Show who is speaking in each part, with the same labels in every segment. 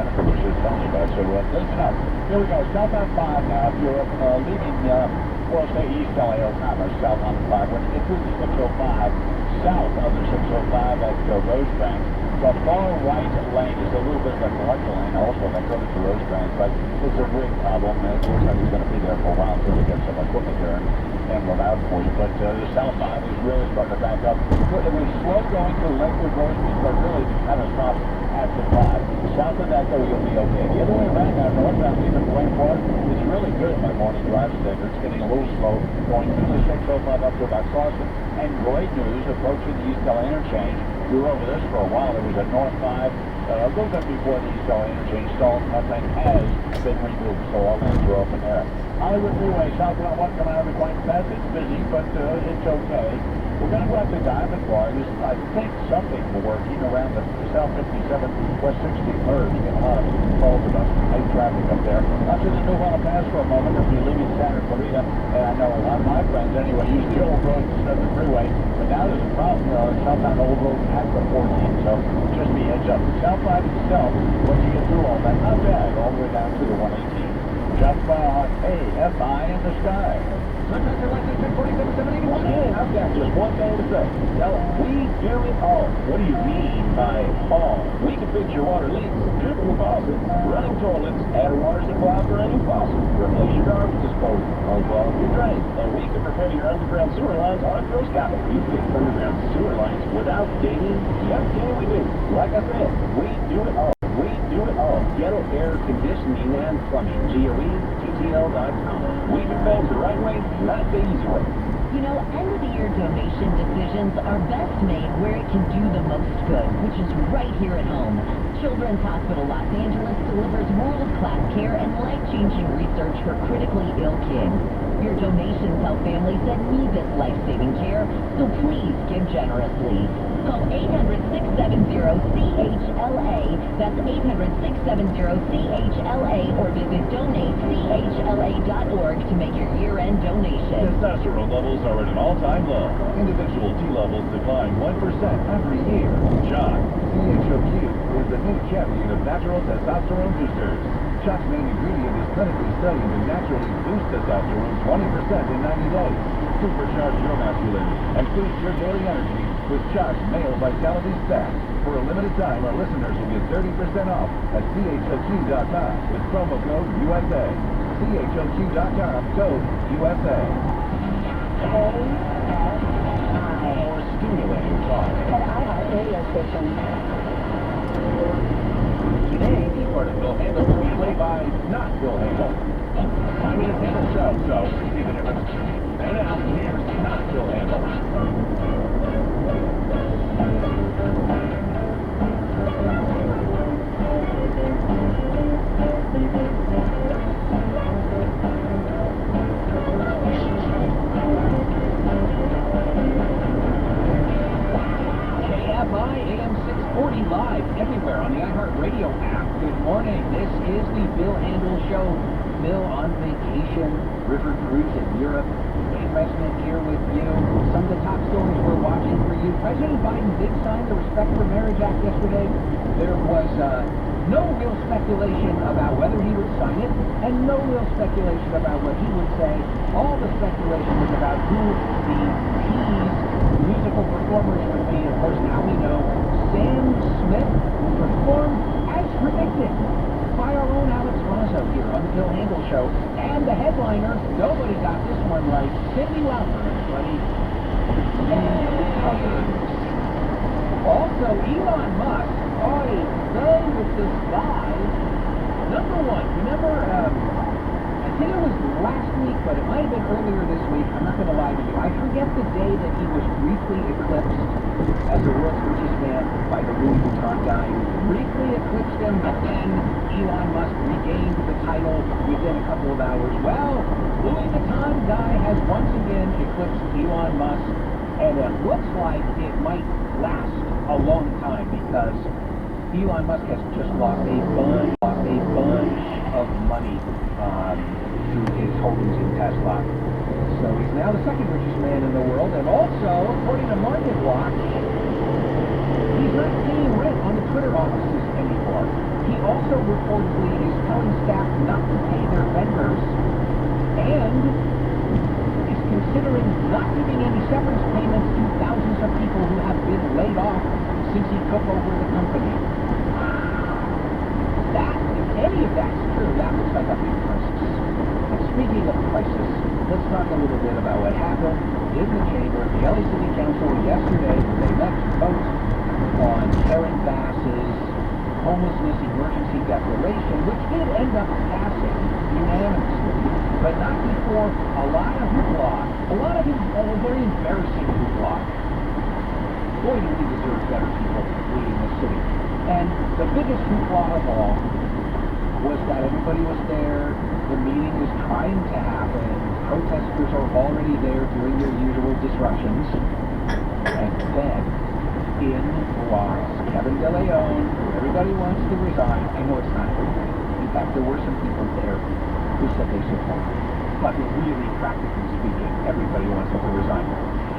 Speaker 1: Jennifer was just telling you about. So listen up. Here we go. Southbound 5 now. If you're leaving, well, say East LA, O'Connor, south on the 5. When you get through the 605, south of the 605 at Rosecrans, the far right lane is a little bit of a collector lane also that goes to Rosecrans, but it's a big problem, and it looks like it's going to be there for a while until we get some equipment there and look out for you. But the south 5 is really starting to back up. It was slow going through Lakewood Rosemead, but really kind of stopped at the 5. South of that, though, you'll be okay. The other way around now, northbound leaving Wayne Park, it's really good by morning drive standards. It's getting a little slow going through the 605 up to about Clawson. And great news, approaching the East LA interchange. We were over this for a while. There was a North 5, a little bit before the East LA interchange stalled. That thing has been removed, so all lanes are open there. Hollywood Freeway, southbound 1 coming out of the Quaint Pass. It's busy, but it's okay. We're going to go up to Diamond Bar. There's, I think, something working around the South 57, West 60 merge. Get a lot of calls about high traffic up there. Up to the New Holland Pass for a moment. If you're leaving Santa Clarita, and I know a lot of my friends anyway use the old road instead of the freeway, but now there's a problem. Southbound old road at the 14, so just be heads up. The South 5 itself, once you get through all that, not bad, all the way down to the 118. Just by AFI in the sky.
Speaker 2: Contractor license 1047-781.
Speaker 1: Yeah, I've got just one thing to say. Tell them we do it all. What do you mean by all? We can fix your water leaks, triple the faucet, running toilets, add a water supply for any faucet, replace your garbage disposal, unclog your drains, and we can repair your underground sewer lines arthroscopic. We fix underground sewer lines without digging. Yes, we do. Like I said, we do it all. We do it all. Ghetto air conditioning and plumbing. GOE-TTL.com. We do things the right way, not the easy way.
Speaker 3: You know, end-of-the-year donation decisions are best made where it can do the most good, which is right here at home. Children's Hospital Los Angeles delivers world-class care and life-changing research for critically ill kids. Your donations help families that need this life-saving care, so please give generously. Call 800-670-CHLA. That's 800-670-CHLA, or visit donatechla.org to make your year-end donation.
Speaker 1: Testosterone levels are at an all-time low. Individual T levels decline 1% every year. Shock. CHOQ is the new champion of natural testosterone boosters. Shock's main ingredient is clinically studied to naturally boost testosterone 20% in 90 days. Supercharge your masculinity and boost your daily energy with Shock's Male Vitality Stack. For a limited time, our listeners will get 30% off at CHOQ.com with promo code USA. CHOQ.com, code USA. More stimulating talk.
Speaker 4: At iHeart radio station.
Speaker 1: Today, be part of Bill Handle will be played by not Bill Handle. I mean, it's Handle show, so even if it's... And now, here's not Bill Handle.
Speaker 2: AM 640 live everywhere on the iHeart Radio app. Good morning. This is the Bill Handle Show. Bill on vacation, river cruise in Europe. Wayne Resnick here with you. Some of the top stories we're watching for you. President Biden did sign the Respect for Marriage Act yesterday. There was no real speculation about whether he would sign it, and no real speculation about what he would say. All the speculation was about who the keys musical performers would be. Of course, now we know Sam Smith performed as predicted by our own Alex Rizzo here on the Bill Handle Show. And the headliner, nobody got this one right. Cindy Lauper, everybody. Also, Elon Musk. Oy vey with this guy. Number one, remember, I think it was last week, but it might have been earlier this week. I'm not going to lie to you. I forget the day that he was briefly eclipsed as the world's richest man by the Louis Vuitton guy. Briefly eclipsed him, but then Elon Musk regained the title within a couple of hours. Well, Louis Vuitton guy has once again eclipsed Elon Musk, and it looks like it might last a long time because Elon Musk has just lost a bunch of money through his holdings in Tesla. So he's now the second richest man in the world, and also, according to Market Watch, he's not paying rent on the Twitter offices anymore. He also reportedly is telling staff not to pay their vendors and is considering not giving any severance payments to thousands of people who have been laid off since he took over the company. That, if any of that's true, that looks like a big crisis. And speaking of crisis, let's talk a little bit about what happened in the chamber of the LA City Council yesterday when they met to vote on Karen Bass's homelessness emergency declaration, which did end up passing unanimously, but not before a lot of hoopla, a lot of very embarrassing hoopla. Boy, do we deserve better people leading the city. And the biggest hoopla of all was that everybody was there, the meeting was trying to happen, protesters are already there doing their usual disruptions, and then in walks Kevin De Leon, who everybody wants to resign. I know it's not everybody. In fact, there were some people there who said they support him. But really, practically speaking, everybody wants him to resign.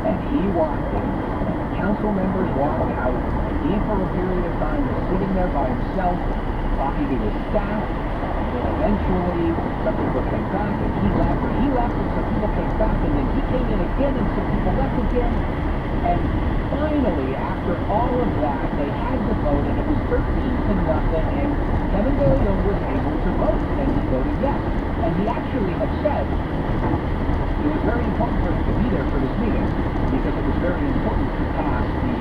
Speaker 2: And he walked in, and the council members walked out, and he, for a period of time, was sitting there by himself, talking to his staff, and then eventually some people came back, and he left, and some people came back, and then he came in again, and some people left again. And finally, after all of that, they had to vote, and it was 13-0, and Kevin De Leon was able to vote, and he voted yes. And he actually had said it was very important for him to be there for this meeting, because it was very important to pass the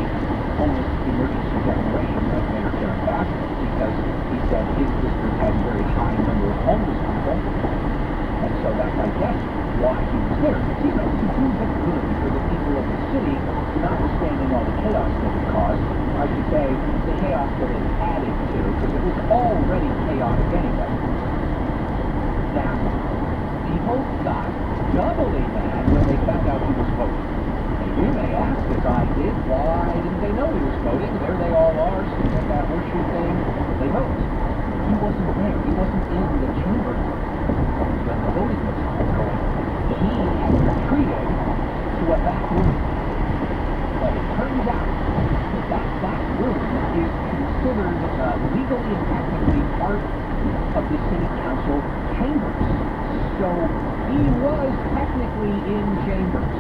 Speaker 2: homeless emergency declaration of Mayor Karen Bass, because he said his district had a very high number of homeless people, and so that's, I guess, why he was there. It's, you know, to do the good for the people of the city, notwithstanding all the chaos that it caused. I should say, the chaos that it added to, because it was already chaotic anyway. Now, people got doubly mad when they found out he was voting. And you may ask, as I did, why didn't they know he was voting? There they all are, sitting at that horseshoe thing. They vote. He wasn't there. He wasn't in the chamber when the voting was going. He had retreated to a back room. But it turns out that that back room is considered legally and technically part of the city council chambers. So he was technically in chambers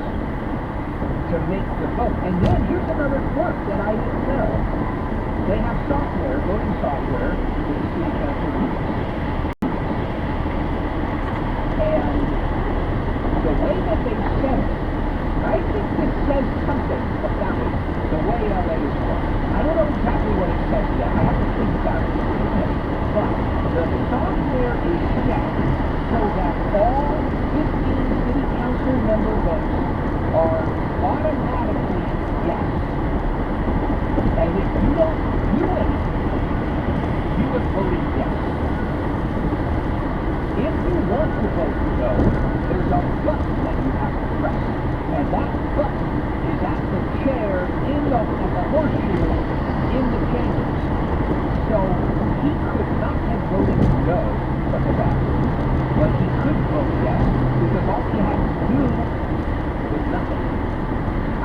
Speaker 2: to make the vote. And then here's another quirk that I didn't know. They have software, voting software, that the city council uses. And the way that they set it, I think this says something about it, the way LA is run. I don't know exactly what it says yet. I have to think about it a little bit. But the software is set so that all 15 city council member votes are automatically yes. And if you don't do anything, you have voted yes. If you want to vote no, there's a button that you have to press. And that button is at the chair at the horseshoe in the chambers. So he could not have voted no from the back room, but he could vote yes, because all he had to do was nothing.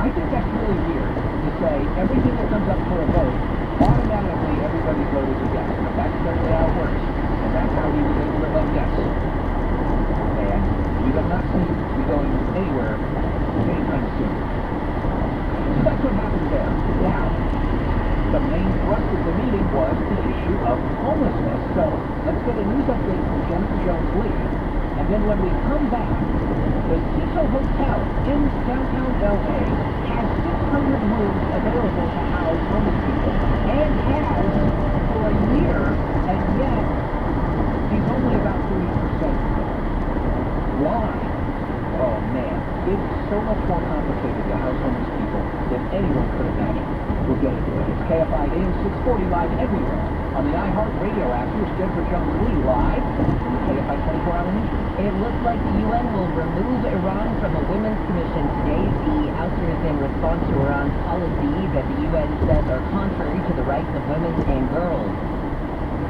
Speaker 2: I think that's really weird to say everything that comes up for a vote, automatically everybody's vote is a yes. But that's certainly how it works. And that's how he was able to vote yes. And we have not seen to be going anywhere anytime soon. So that's what happened there. Now, the main thrust of the meeting was the issue of homelessness. So let's get a news update from Jennifer Jones-Lee. And then when we come back, the Cecil Hotel in downtown LA has 600 rooms available to house homeless people, and has for a year, and yet he's only about 30%. Why? Oh man, it's so much more complicated to house homeless people than anyone could imagine. We'll get into it. It's KFI AM 640 live everywhere on the iHeartRadio app. Here's Jennifer Jones-Lee live from the KFI 24-hour news.
Speaker 3: It looks like the UN will remove Iran from the Women's Commission today. The ouster is in response to Iran's policy that the UN says are contrary to the rights of women and girls.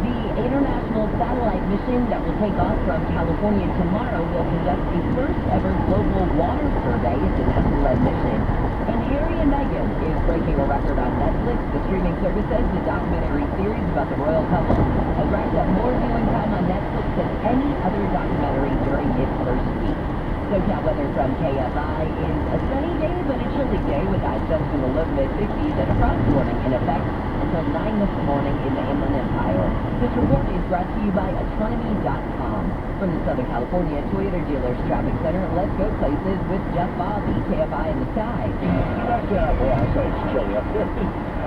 Speaker 3: The international satellite mission that will take off from California tomorrow will conduct the first ever global water survey. It's a NASA-led mission. And Harry and Meghan is breaking a record on Netflix. The streaming service says the documentary series about the royal couple has racked up more viewing time on Netflix than any other documentary during its first week. SoCal weather from KFI is a sunny day, but a chilly day with highs up to the low mid-50s and a frost warning in effect until 9 this morning in the Inland Empire. This report is brought to you by Autonomy.com. From the Southern California Toyota Dealers Traffic Center, let's go places with Jeff Bobby, KFI in the sky.
Speaker 1: Well, I say it's chilly up here.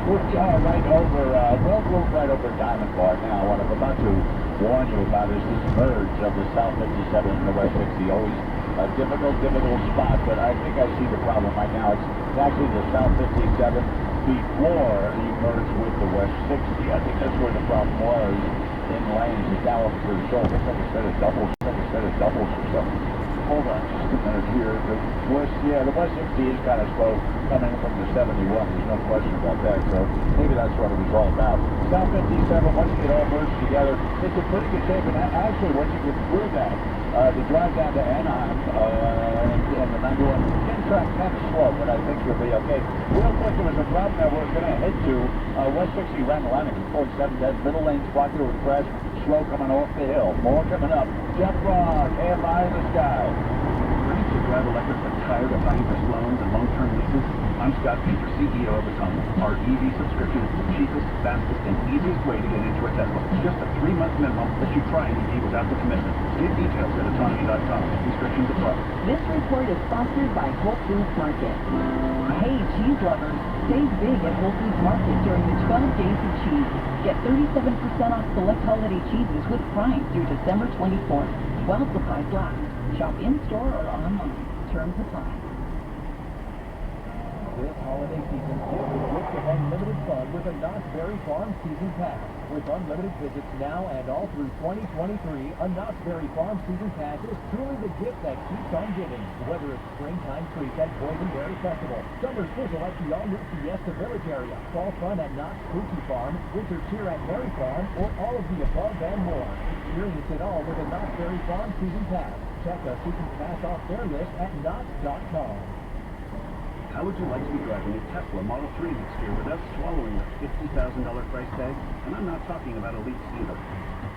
Speaker 1: We're right over, we're right over Diamond Bar now. What I'm about to warn you about is this merge of the South 57 and the West 60. Always a difficult spot, but I think I see the problem right now. It's actually the South 57 before you merge with the West 60. I think that's where the problem was in lanes. It's now up to the shoulder. Looks like a set of doubles or something. Hold on just a minute here. The West 60 is kind of slow coming from the 71. There's no question about that. So maybe that's what it was all about. South 57, once you get all merged together, it's in pretty good shape. And actually, once you get through that, the drive down to Anaheim and the 91 track kind of slow, but I think you'll be okay. Real quick, there was a problem that we're going to head to. West 60 ran the line at 47. That middle lane's blocked over the crash. Slow coming off the hill. More coming up. Jeff Rock, KFI in the sky.
Speaker 5: Ready to drive electric but tired of high-interest loans and long-term leases? I'm Scott Painter, CEO of Autonomy. Our EV subscription is the cheapest, fastest, and easiest way to get into a Tesla. Just a 3-month minimum lets you try an EV without the commitment. Get details at Autonomy.com. Restrictions apply.
Speaker 3: This report is sponsored by Whole Foods Market. Hey, cheese lovers, save big at Whole Foods Market during the 12 days of cheese. Get 37% off select holiday cheeses with Prime through December 24th, while supplies last. Shop in-store or online. Terms apply.
Speaker 2: This holiday season, give the gift of unlimited fun with a Knott's Berry Farm Season Pass. With unlimited visits now and all through 2023, a Knott's Berry Farm Season Pass is truly the gift that keeps on giving. Whether it's springtime treats at Boydenberry Festival, summer sizzle at the all-new Fiesta Village area, fall fun at Knott's Spooky Farm, winter cheer at Merry Farm, or all of the above and more. Experience it all with a Knott's Berry Farm Season Pass. Check a season pass off their list at Knott's.com.
Speaker 5: How would you like to be driving a Tesla Model 3 next year without swallowing a $50,000 price tag? And I'm not talking about elites either.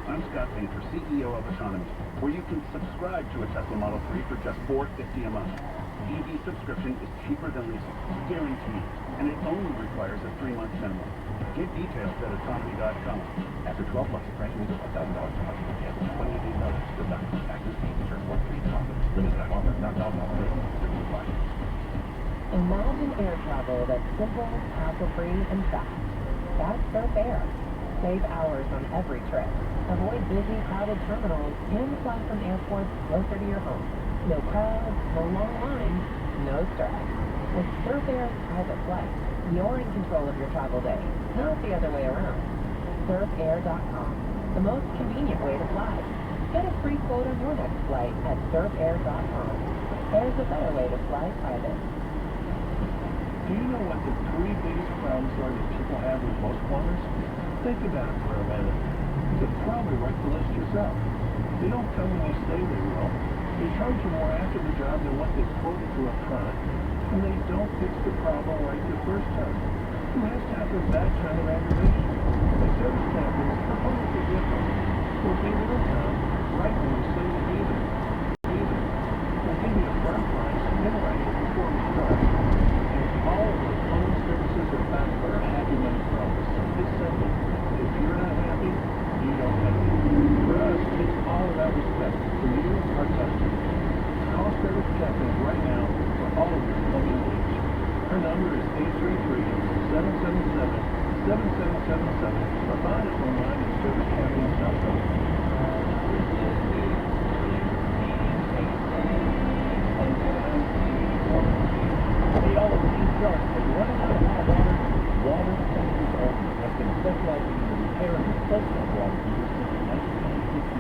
Speaker 5: I'm Scott Painter, CEO of Autonomy, where you can subscribe to a Tesla Model 3 for just $450 a month. EV subscription is cheaper than leasing, guaranteed, and it only requires a 3-month minimum. Get details at Autonomy.com. After 12 months, the price will be $1,000 per month for cancel. 28 days notice. Deductible taxes, fees, insurance, 1-3 profit. Limited time offer, not $1,000.
Speaker 3: Imagine air travel that's simple, hassle-free, and fast. That's Surf Air. Save hours on every trip. Avoid busy, crowded terminals and fly from airports closer to your home. No crowds, no long lines, no stress. With Surf Air's private flight, you're in control of your travel day, not the other way around. SurfAir.com, the most convenient way to fly. Get a free quote on your next flight at SurfAir.com. There's a better way to fly private.
Speaker 5: Do you know what the 3 biggest problems are that people have with most plumbers? Think about it for a minute. You could probably write the list yourself. They don't come when they say they will. They charge you more after the job than what they quoted you up front. And they don't fix the problem right the first time. Who has time for that kind of aggravation? The service companies are always the difference. We'll pay little time right when we say we need it. We'll give you a firm price and write it before we start. All of the phone services are backed by our Happy Money promise. It's simple. If you're not happy, you don't pay. For us, it's all about respect. For you, our customers. Call Service Captains right now for all of your plumbing needs. Her number is 833-777-7777 or find us online at servicecaptains.com.
Speaker 2: Running out of hot water, water heaters only has been specializing in the repair and replacement of water heaters since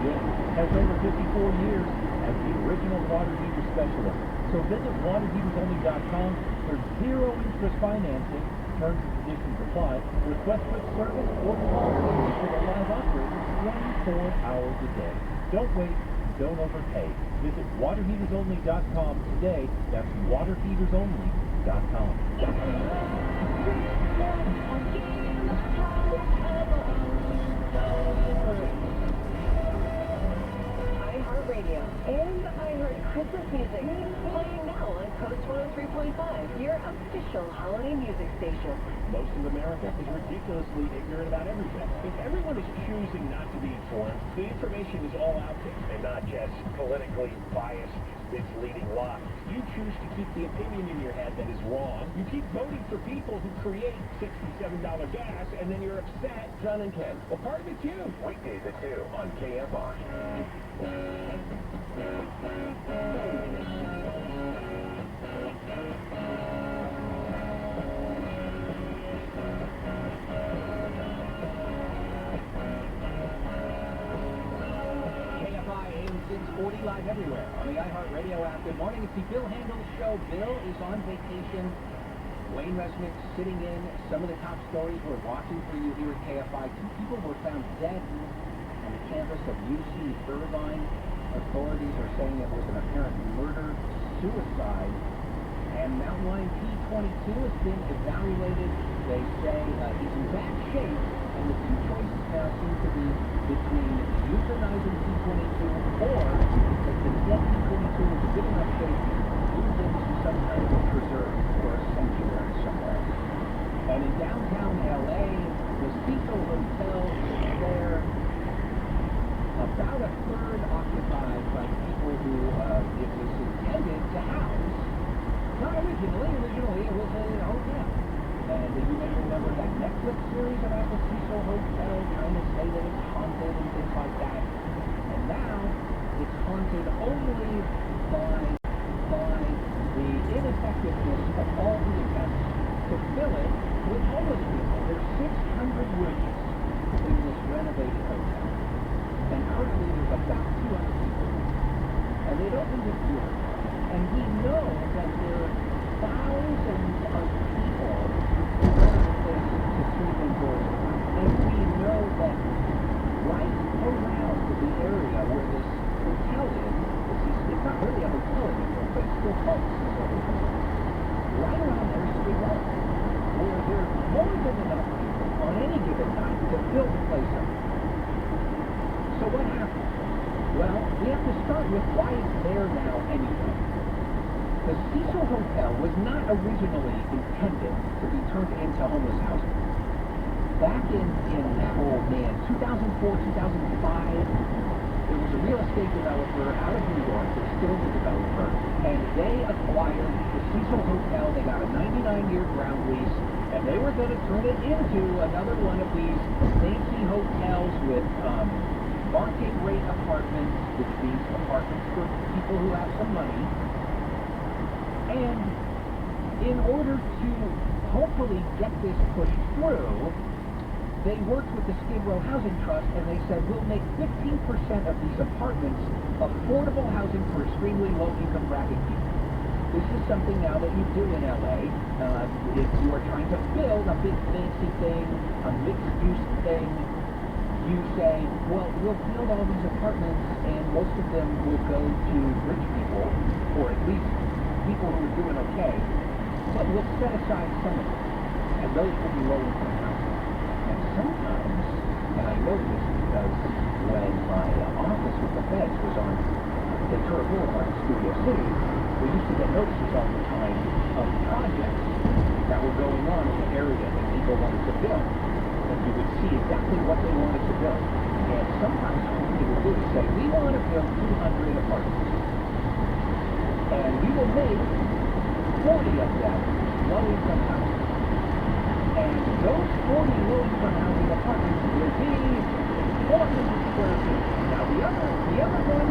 Speaker 2: 1968. Has over 54 years as the original water heater specialist. So visit waterheatersonly.com for 0 interest financing. Terms and conditions apply. Request quick service or call for the live operator 24 hours a day. Don't wait. Don't overpay. Visit waterheatersonly.com today. That's waterheatersonly.com. iHeartRadio.com.
Speaker 4: iHeartRadio and iHeart Christmas music. Playing now on Coast 103.5, your official holiday music station.
Speaker 5: Most of America is ridiculously ignorant about everything. If everyone is choosing not to be informed, the information is all out there, and not just politically biased, misleading lies. You choose to keep the opinion in your head that is wrong. You keep voting for people who create $67 gas, and then you're upset. John and Ken, well, part of it's you. Weekdays at 2 on KFI.
Speaker 2: KFI AM 640 live everywhere on the iHeartRadio app. Good morning. It's the Bill Handel Show. Bill is on vacation. Wayne Resnick sitting in. Some of the top stories we're watching for you here at KFI. 2 people were found dead on the campus of UC Irvine. Authorities are saying it was an apparent murder-suicide. And Mountain Lion P-22 has been evaluated. They say he's in bad shape, and the 2 choices now seem to be between euthanizing P-22 or if the dead P-22 is in good enough shape, move into some kind of a preserve or a sanctuary somewhere. And in downtown L.A., the Cecil Hotel is there, about a third occupied by people who it was intended to house. Not originally it was a hotel. And you may remember that Netflix series about the Cecil Hotel, trying to say that it's haunted and things like that. And now, it's haunted only by the ineffectiveness of all the attempts to fill it with homeless people. There's 600 rooms in this renovated hotel. And currently there's about 200 people. And they'd opened it here. And we know that there are thousands of people who go to the place to sleep indoors. And we know that right around the area where this hotel is, it's not really a hotel anymore, but it's still called Cecil Hotel. Right around there is a well, where there's more than enough people on any given night to fill the place up. So what happened? Well, we have to start with why it's there now anyway. The Cecil Hotel was not originally intended to be turned into homeless housing. Back in 2004, 2005, there was a real estate developer out of New York, that's still the developer, and they acquired the Cecil Hotel. They got a 99-year ground lease, and they were going to turn it into another one of these fancy hotels with market rate apartments, which means apartments for people who have some money. And in order to hopefully get this pushed through, they worked with the Skid Row Housing Trust, and they said, we'll make 15% of these apartments affordable housing for extremely low-income bracket people. This is something now that you do in LA. If you are trying to build a big fancy thing, a mixed-use thing, you say, well, we'll build all these apartments, and most of them will go to rich people, or at least people who are doing okay, but we'll set aside some of them, and those will be low-income housing. And sometimes, and I know this because when my office with the feds was on Ventura Boulevard in Studio City, we used to get notices all the time of projects that were going on in the area that people wanted to build. And you would see exactly what they wanted to build. And sometimes what they would do is say, we want to build 200 apartments. And we will make 40 of them low-income housing. And those 40 low-income housing apartments will be 400 square feet. Now the other 160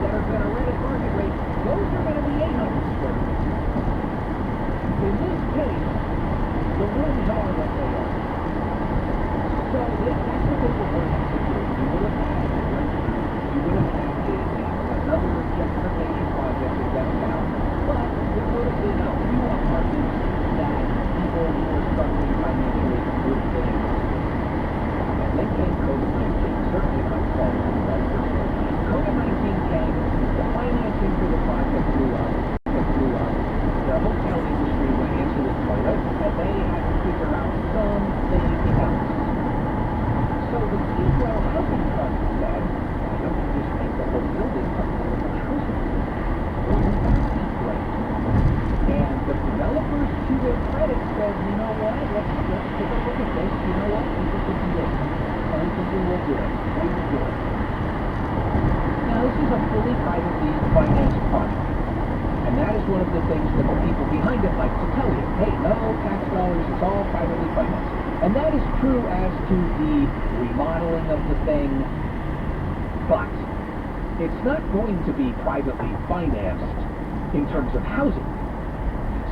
Speaker 2: that are going to rent at market rate, those are going to be 800 square feet. In this case, the rooms are what they are. So that's what they were working to do. You would have had another gentrification project in downtown, but there would have been a few apartments that people who were struggling financially would fit in. And then came COVID-19, certainly not fault of that person. COVID-19 came, the financing for the project blew up, the hotel behind it like to tell you, hey, no tax dollars, it's all privately financed. And that is true as to the remodeling of the thing, but it's not going to be privately financed in terms of housing.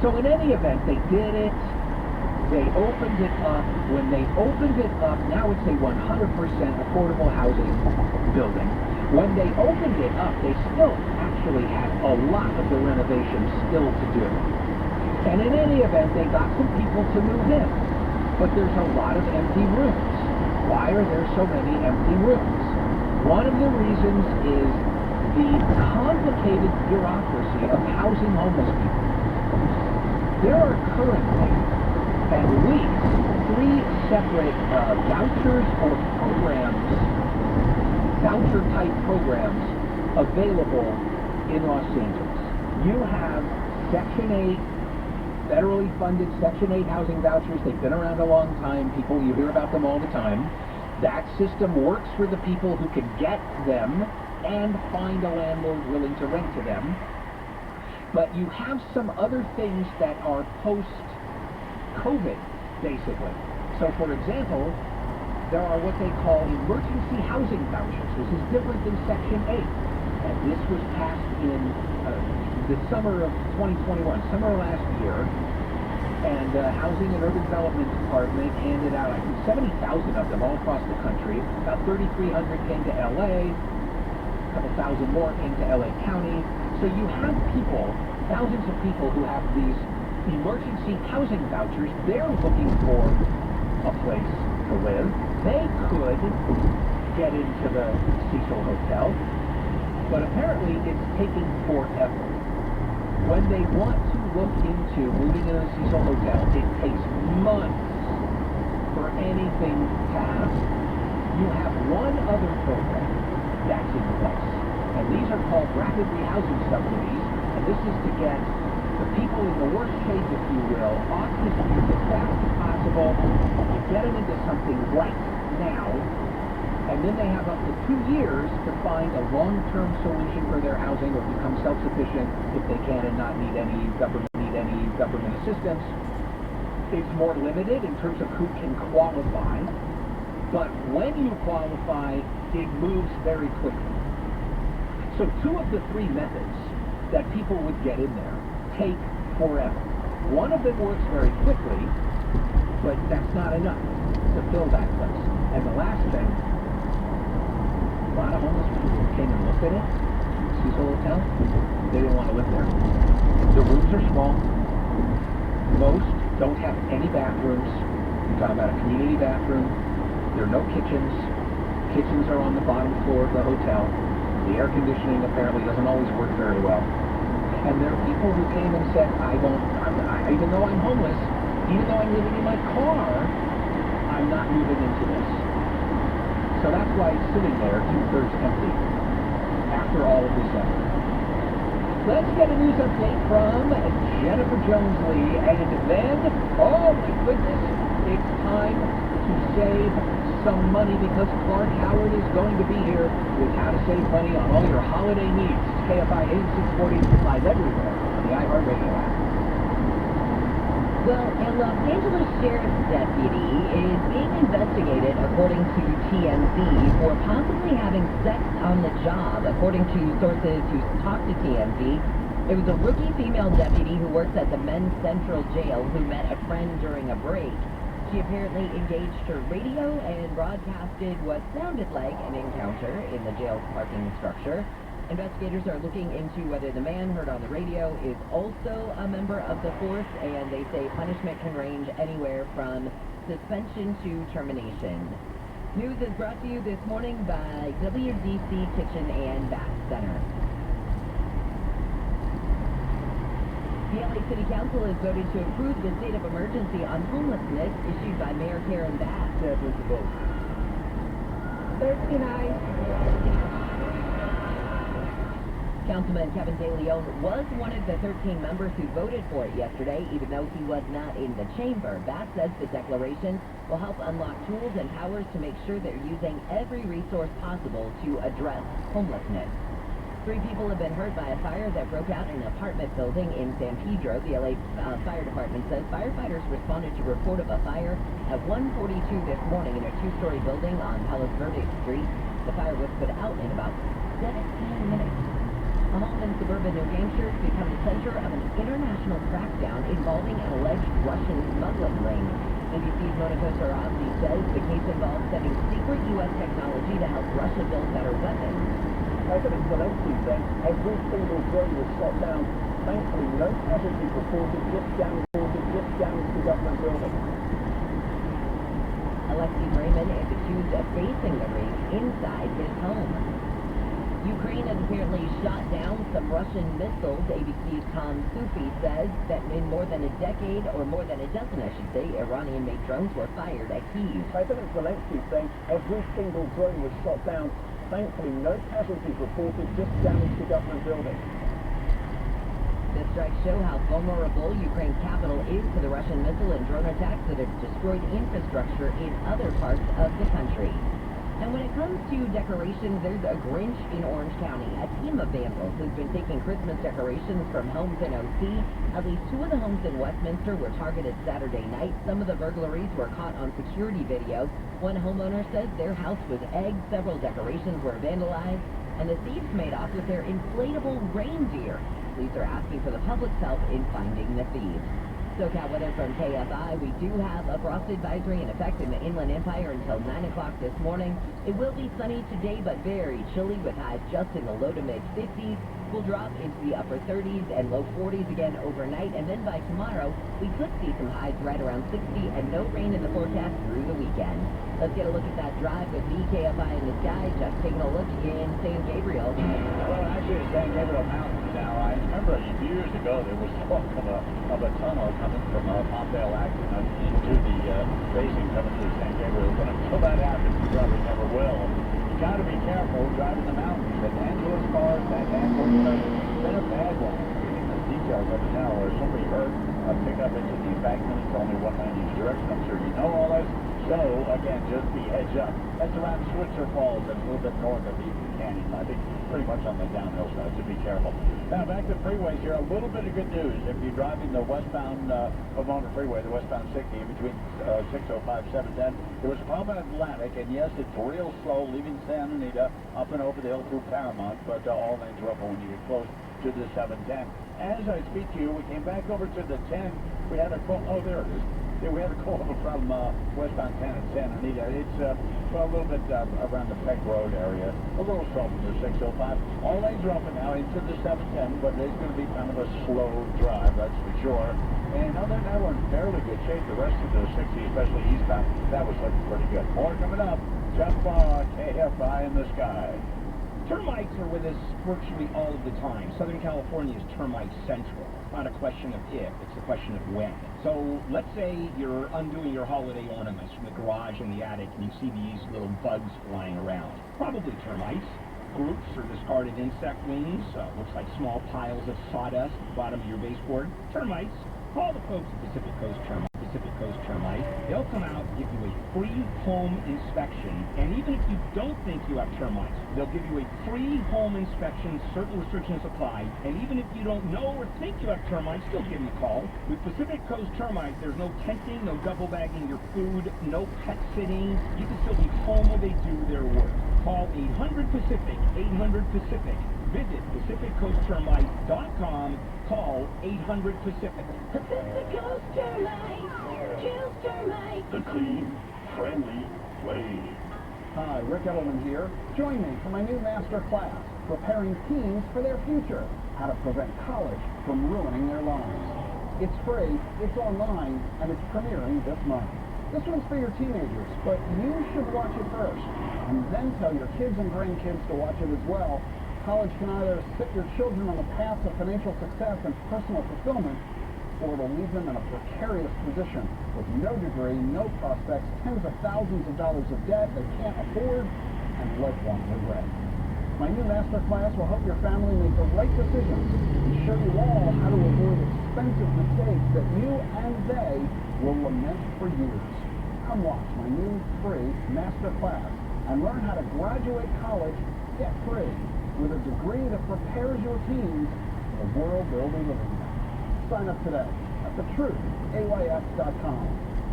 Speaker 2: So in any event, they did it. They opened it up. When they opened it up, now it's a 100% affordable housing building. When they opened it up, they still actually had a lot of the renovations still to do. And in any event, they got some people to move in. But there's a lot of empty rooms. Why are there so many empty rooms? One of the reasons is the complicated bureaucracy of housing homeless people. There are currently at least 3 separate vouchers or programs, voucher-type programs available in Los Angeles. You have Section 8, federally funded Section 8 housing vouchers. They've been around a long time. People, you hear about them all the time. That system works for the people who can get them and find a landlord willing to rent to them. But you have some other things that are post-COVID, basically. So, for example, there are what they call emergency housing vouchers. This is different than Section 8. And this was passed in the summer of 2021, summer of last year. And Housing and Urban Development Department handed out, I think, 70,000 of them all across the country. About 3,300 came to LA. A couple thousand more came to LA County. So you have people, thousands of people who have these emergency housing vouchers. They're looking for a place to live. They could get into the Cecil Hotel, but apparently it's taking forever. When they want to look into moving into the Cecil Hotel, it takes months for anything to happen. You have one other program that's in place, and these are called rapid rehousing subsidies, and this is to get the people in the worst shape, if you will, off the streets as fast as possible. You get them into something right now, and then they have up to 2 years to find a long-term solution for their housing or become self-sufficient if they can and not need any government assistance. It's more limited in terms of who can qualify, but when you qualify, it moves very quickly. So 2 of the 3 methods that people would get in there take forever. One of them works very quickly, but that's not enough to fill that place. And the last thing, a lot of homeless people came and looked at it, Cecil Hotel. They didn't want to live there. The rooms are small. Most don't have any bathrooms. You're talking about a community bathroom. There are no kitchens. Kitchens are on the bottom floor of the hotel. The air conditioning apparently doesn't always work very well. And there are people who came and said, even though I'm homeless, even though I'm living in my car, I'm not moving into this. So that's why it's sitting there 2/3 empty after all of this effort. Let's get a news update from Jennifer Jones-Lee, and then, oh my goodness, it's time to save some money because Clark Howard is going to be here with how to save money on all your holiday needs. KFI AM 640 live everywhere on the iHeartRadio app.
Speaker 3: Well, a Los Angeles Sheriff's deputy is being investigated, according to TMZ, for possibly having sex on the job, according to sources who talked to TMZ. It was a rookie female deputy who works at the Men's Central Jail who met a friend during a break. She apparently engaged her radio and broadcasted what sounded like an encounter in the jail's parking structure. Investigators are looking into whether the man heard on the radio is also a member of the force, and they say punishment can range anywhere from suspension to termination. News is brought to you this morning by WDC Kitchen and Bath Center. The LA City Council has voted to approve the state of emergency on homelessness issued by Mayor Karen Bass.
Speaker 2: That was the vote.
Speaker 4: 39.
Speaker 3: Councilman Kevin De Leon was one of the 13 members who voted for it yesterday, even though he was not in the chamber. Bass says the declaration will help unlock tools and powers to make sure they're using every resource possible to address homelessness. 3 people have been hurt by a fire that broke out in an apartment building in San Pedro. The LA Fire Department says firefighters responded to a report of a fire at 1:42 this morning in a 2-story building on Palos Verdes Street. The fire was put out in about 17 minutes. A home in suburban New Hampshire has become the center of an international crackdown involving an alleged Russian smuggling ring. NBC's Monica Tarazzi says the case involves sending secret U.S. technology to help Russia build better weapons.
Speaker 2: President Zelensky said every single drone was shot down. Thankfully, no casualties reported, just damage to government buildings.
Speaker 3: Alexei Brayman is accused of facing the ring inside his home. Ukraine has apparently shot down some Russian missiles. ABC's Tom Sufi says that in more than a decade, or more than a dozen, I should say, Iranian-made drones were fired at Kyiv.
Speaker 2: President Zelensky said every single drone was shot down. Thankfully, no casualties reported, just damage to government buildings.
Speaker 3: The strikes show how vulnerable Ukraine's capital is to the Russian missile and drone attacks that have destroyed infrastructure in other parts of the country. And when it comes to decorations, there's a Grinch in Orange County. A team of vandals has been taking Christmas decorations from homes in OC. At least 2 of the homes in Westminster were targeted Saturday night. Some of the burglaries were caught on security video. One homeowner says their house was egged, several decorations were vandalized, and the thieves made off with their inflatable reindeer. Police are asking for the public's help in finding the thieves. SoCal weather from KFI. We do have a frost advisory in effect in the Inland Empire until 9 o'clock this morning. It will be sunny today, but very chilly with highs just in the low to mid 50s. We'll drop into the upper 30s and low 40s again overnight, and then by tomorrow, we could see some highs right around 60 and no rain in the forecast through the weekend. Let's get a look at that drive with the KFI in the sky. Just taking a look in San Gabriel.
Speaker 1: Well, actually, it's San Gabriel Mountains now. I remember years ago there was talk of a tunnel coming from Palmdale Acton into the basin coming to San Gabriel. But until that happens, you probably never will. You got to be careful driving the mountains. The Angeles cars, that Angeles, it's been a bad one. The details of it now, where somebody hurt a pickup into the embankment. It's only one lane each direction. I'm sure you know all this. So, again, just be heads up. That's around Switzer Falls and a little bit north of Eaton Canyon. I think pretty much on the downhill side, so be careful. Now, back to freeways here. A little bit of good news. If you're driving the westbound Pomona Freeway, the westbound 60, between 605, 710, there was a problem at Atlantic, and yes, it's real slow, leaving Santa Anita, up and over the hill through Paramount, but all lanes are open when you get close to the 710. As I speak to you, we came back over to the 10. We had a call. Oh, there it is. Yeah, we had a call from westbound 10 in Santa Anita. It's well, a little bit around the Peck Road area. A little slow from the 605. All lanes are open now into the 710, but it's going to be kind of a slow drive, that's for sure. And other than that, we're in fairly good shape. The rest of the 60, especially eastbound, that was looking pretty good. More coming up. Jeff Barr, KFI in the sky.
Speaker 2: Termites are with us virtually all of the time. Southern California is termite central. It's not a question of if, it's a question of when. So let's say you're undoing your holiday ornaments from the garage and the attic and you see these little bugs flying around. Probably termites. Groups or discarded insect wings. Looks like small piles of sawdust at the bottom of your baseboard. Termites. Call the folks at Pacific Coast Termite. They'll come out and give you a free home inspection. And even if you don't think you have termites, they'll give you a free home inspection. Certain restrictions apply. And even if you don't know or think you have termites, still give them a call. With Pacific Coast Termite, there's no tenting, no double bagging your food, no pet sitting. You can still be home when they do their work. Call 800-PACIFIC, 800-PACIFIC. Visit PacificCoastTermite.com. Call 800-PACIFIC.
Speaker 3: Pacific Coast Termite, Jill's Termite.
Speaker 5: The clean, friendly way.
Speaker 6: Hi, Rick Edelman here. Join me for my new master class, Preparing Teens for Their Future, How to Prevent College from Ruining Their Lives. It's free, it's online, and it's premiering this month. This one's for your teenagers, but you should watch it first, and then tell your kids and grandkids to watch it as well. College can either set your children on the path of financial success and personal fulfillment, or it'll leave them in a precarious position with no degree, no prospects, tens of thousands of dollars of debt they can't afford, and lifelong regret. My new master class will help your family make the right decisions and show you all how to avoid expensive mistakes that you and they will lament for years. Come watch my new free master class and learn how to graduate college debt-free. with a degree that prepares your teams for the world they'll be living in. Sign up today at thetruthAYS.com.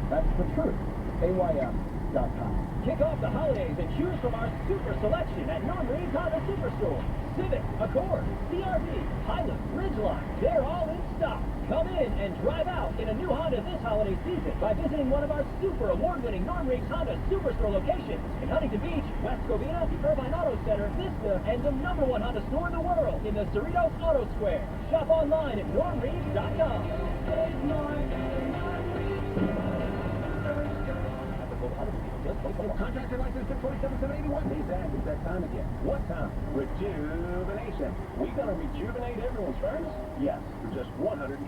Speaker 6: That's thetruthAYS.com.
Speaker 2: Kick off the holidays and choose from our super selection at Norm Reed's Honda Superstore. Civic, Accord, CRV, Pilot, Ridgeline, they're all in stock. Come in and drive out in a new Honda this holiday season by visiting one of our super award-winning Norm Reed's Honda Superstore locations in Huntington Beach, West Covina, Irvine Auto Center, Vista, and the #1 Honda store in the world in the Cerritos Auto Square. Shop online at normreeds.com. Contractor license 27781. Hey, Zach, it's that time again. What time? Rejuvenation. We gonna rejuvenate everyone's furnace? Yes, for just $129.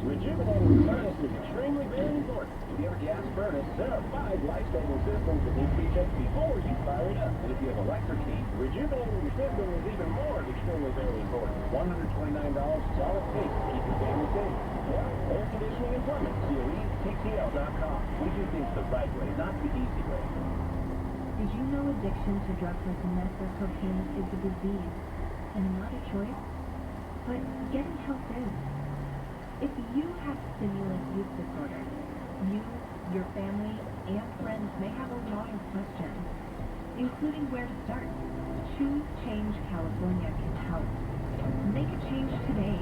Speaker 2: Rejuvenating the furnace is extremely very important. If you have a gas furnace, there are 5 life-saving systems that need to be checked before you fire it up. And if you have electric heat, rejuvenating your system is even more extremely very important. $129 is all it takes to keep your family safe. Yeah, air conditioning and plumbing. COETTL.com. We do things the right way, not the easy way.
Speaker 7: Did you know addiction to drugs like meth or cocaine is a disease and not a choice? But getting help is. If you have stimulant use disorder, you, your family, and friends may have a lot of questions, including where to start. Choose Change California can help. Make a change today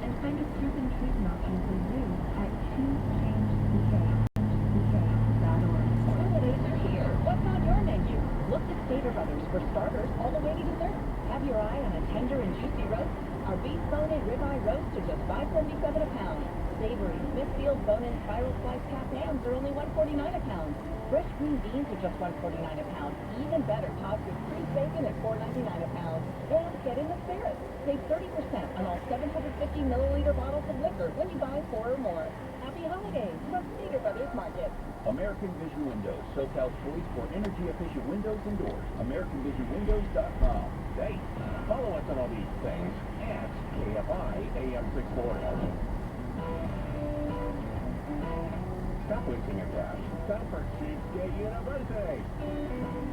Speaker 7: and find a proven treatment option for you at ChooseChangeCA.org.
Speaker 3: Holidays are here. What's on your menu? Look to Stater Brothers for starters all the way to dessert. Have your eye on a tender and juicy roast. Our beef bone-in ribeye roasts are just $5.77 a pound. Savory Smithfield bone-in spiral slice half hams are only $1.49 a pound. Fresh green beans are just $1.49 a pound. Even better, topped with cream bacon at $4.99 a pound. And get in the spirit. Save 30% on all 750 milliliter bottles of liquor when you buy 4 or more. Happy holidays from Stater Brothers Market.
Speaker 1: American Vision Windows, SoCal's choice for energy-efficient windows and doors. AmericanVisionWindows.com. Hey, follow us on all these things at KFI AM 640. Stop wasting your cash. Stop for Cheapskate University.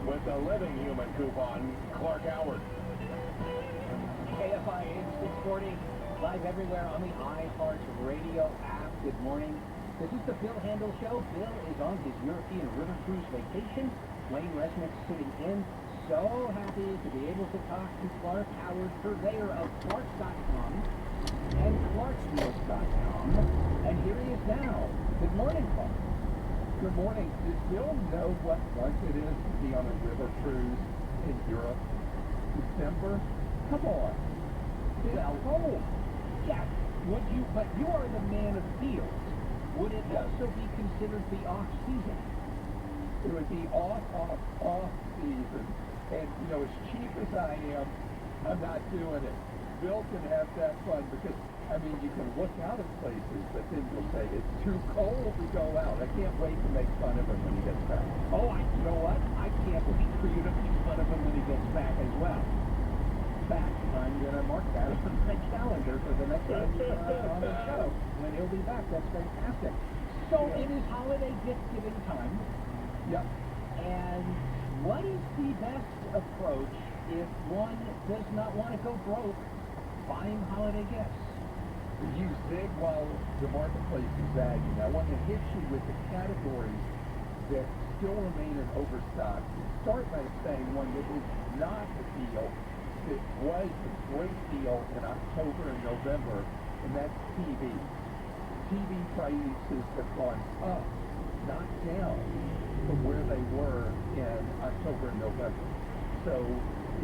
Speaker 1: With the Living Human coupon, Clark Howard.
Speaker 2: KFI AM 640, live everywhere on the iHeart Radio app. Good morning. This is the Bill Handel Show. Bill is on his European river cruise vacation. Wayne Resnick sitting in. So happy to be able to talk to Clark Howard, purveyor of Clarks.com and ClarksDeals.com. And here he is now. Good morning, Clark.
Speaker 5: Good morning. Does Bill know what month it is to be on a river cruise in Europe? December? Come on. It's cold.
Speaker 2: Yes, but you are the man of fields. Would it also be considered the off-season?
Speaker 5: It would be off season. And, as cheap as I am, I'm not doing it. Bill can have that fun because, you can look out at places, but then you'll say it's too cold to go out. I can't wait to make fun of him when he gets back.
Speaker 2: Oh, you know what? I can't wait for you to make fun of him when he gets back as well. Back. I'm going to mark that on my calendar for the next time he's on the show. When he'll be back, that's fantastic. So it is holiday gift-giving time.
Speaker 5: Yep.
Speaker 2: And what is the best approach if one does not want to go broke buying holiday gifts?
Speaker 5: You zig while the marketplace is zagging. I want to hit you with the categories that still remain in overstock. Start by saying one that is not a deal, that was a great deal in October and November, and that's TV. TV prices have gone up, not down, from where they were in October and November. So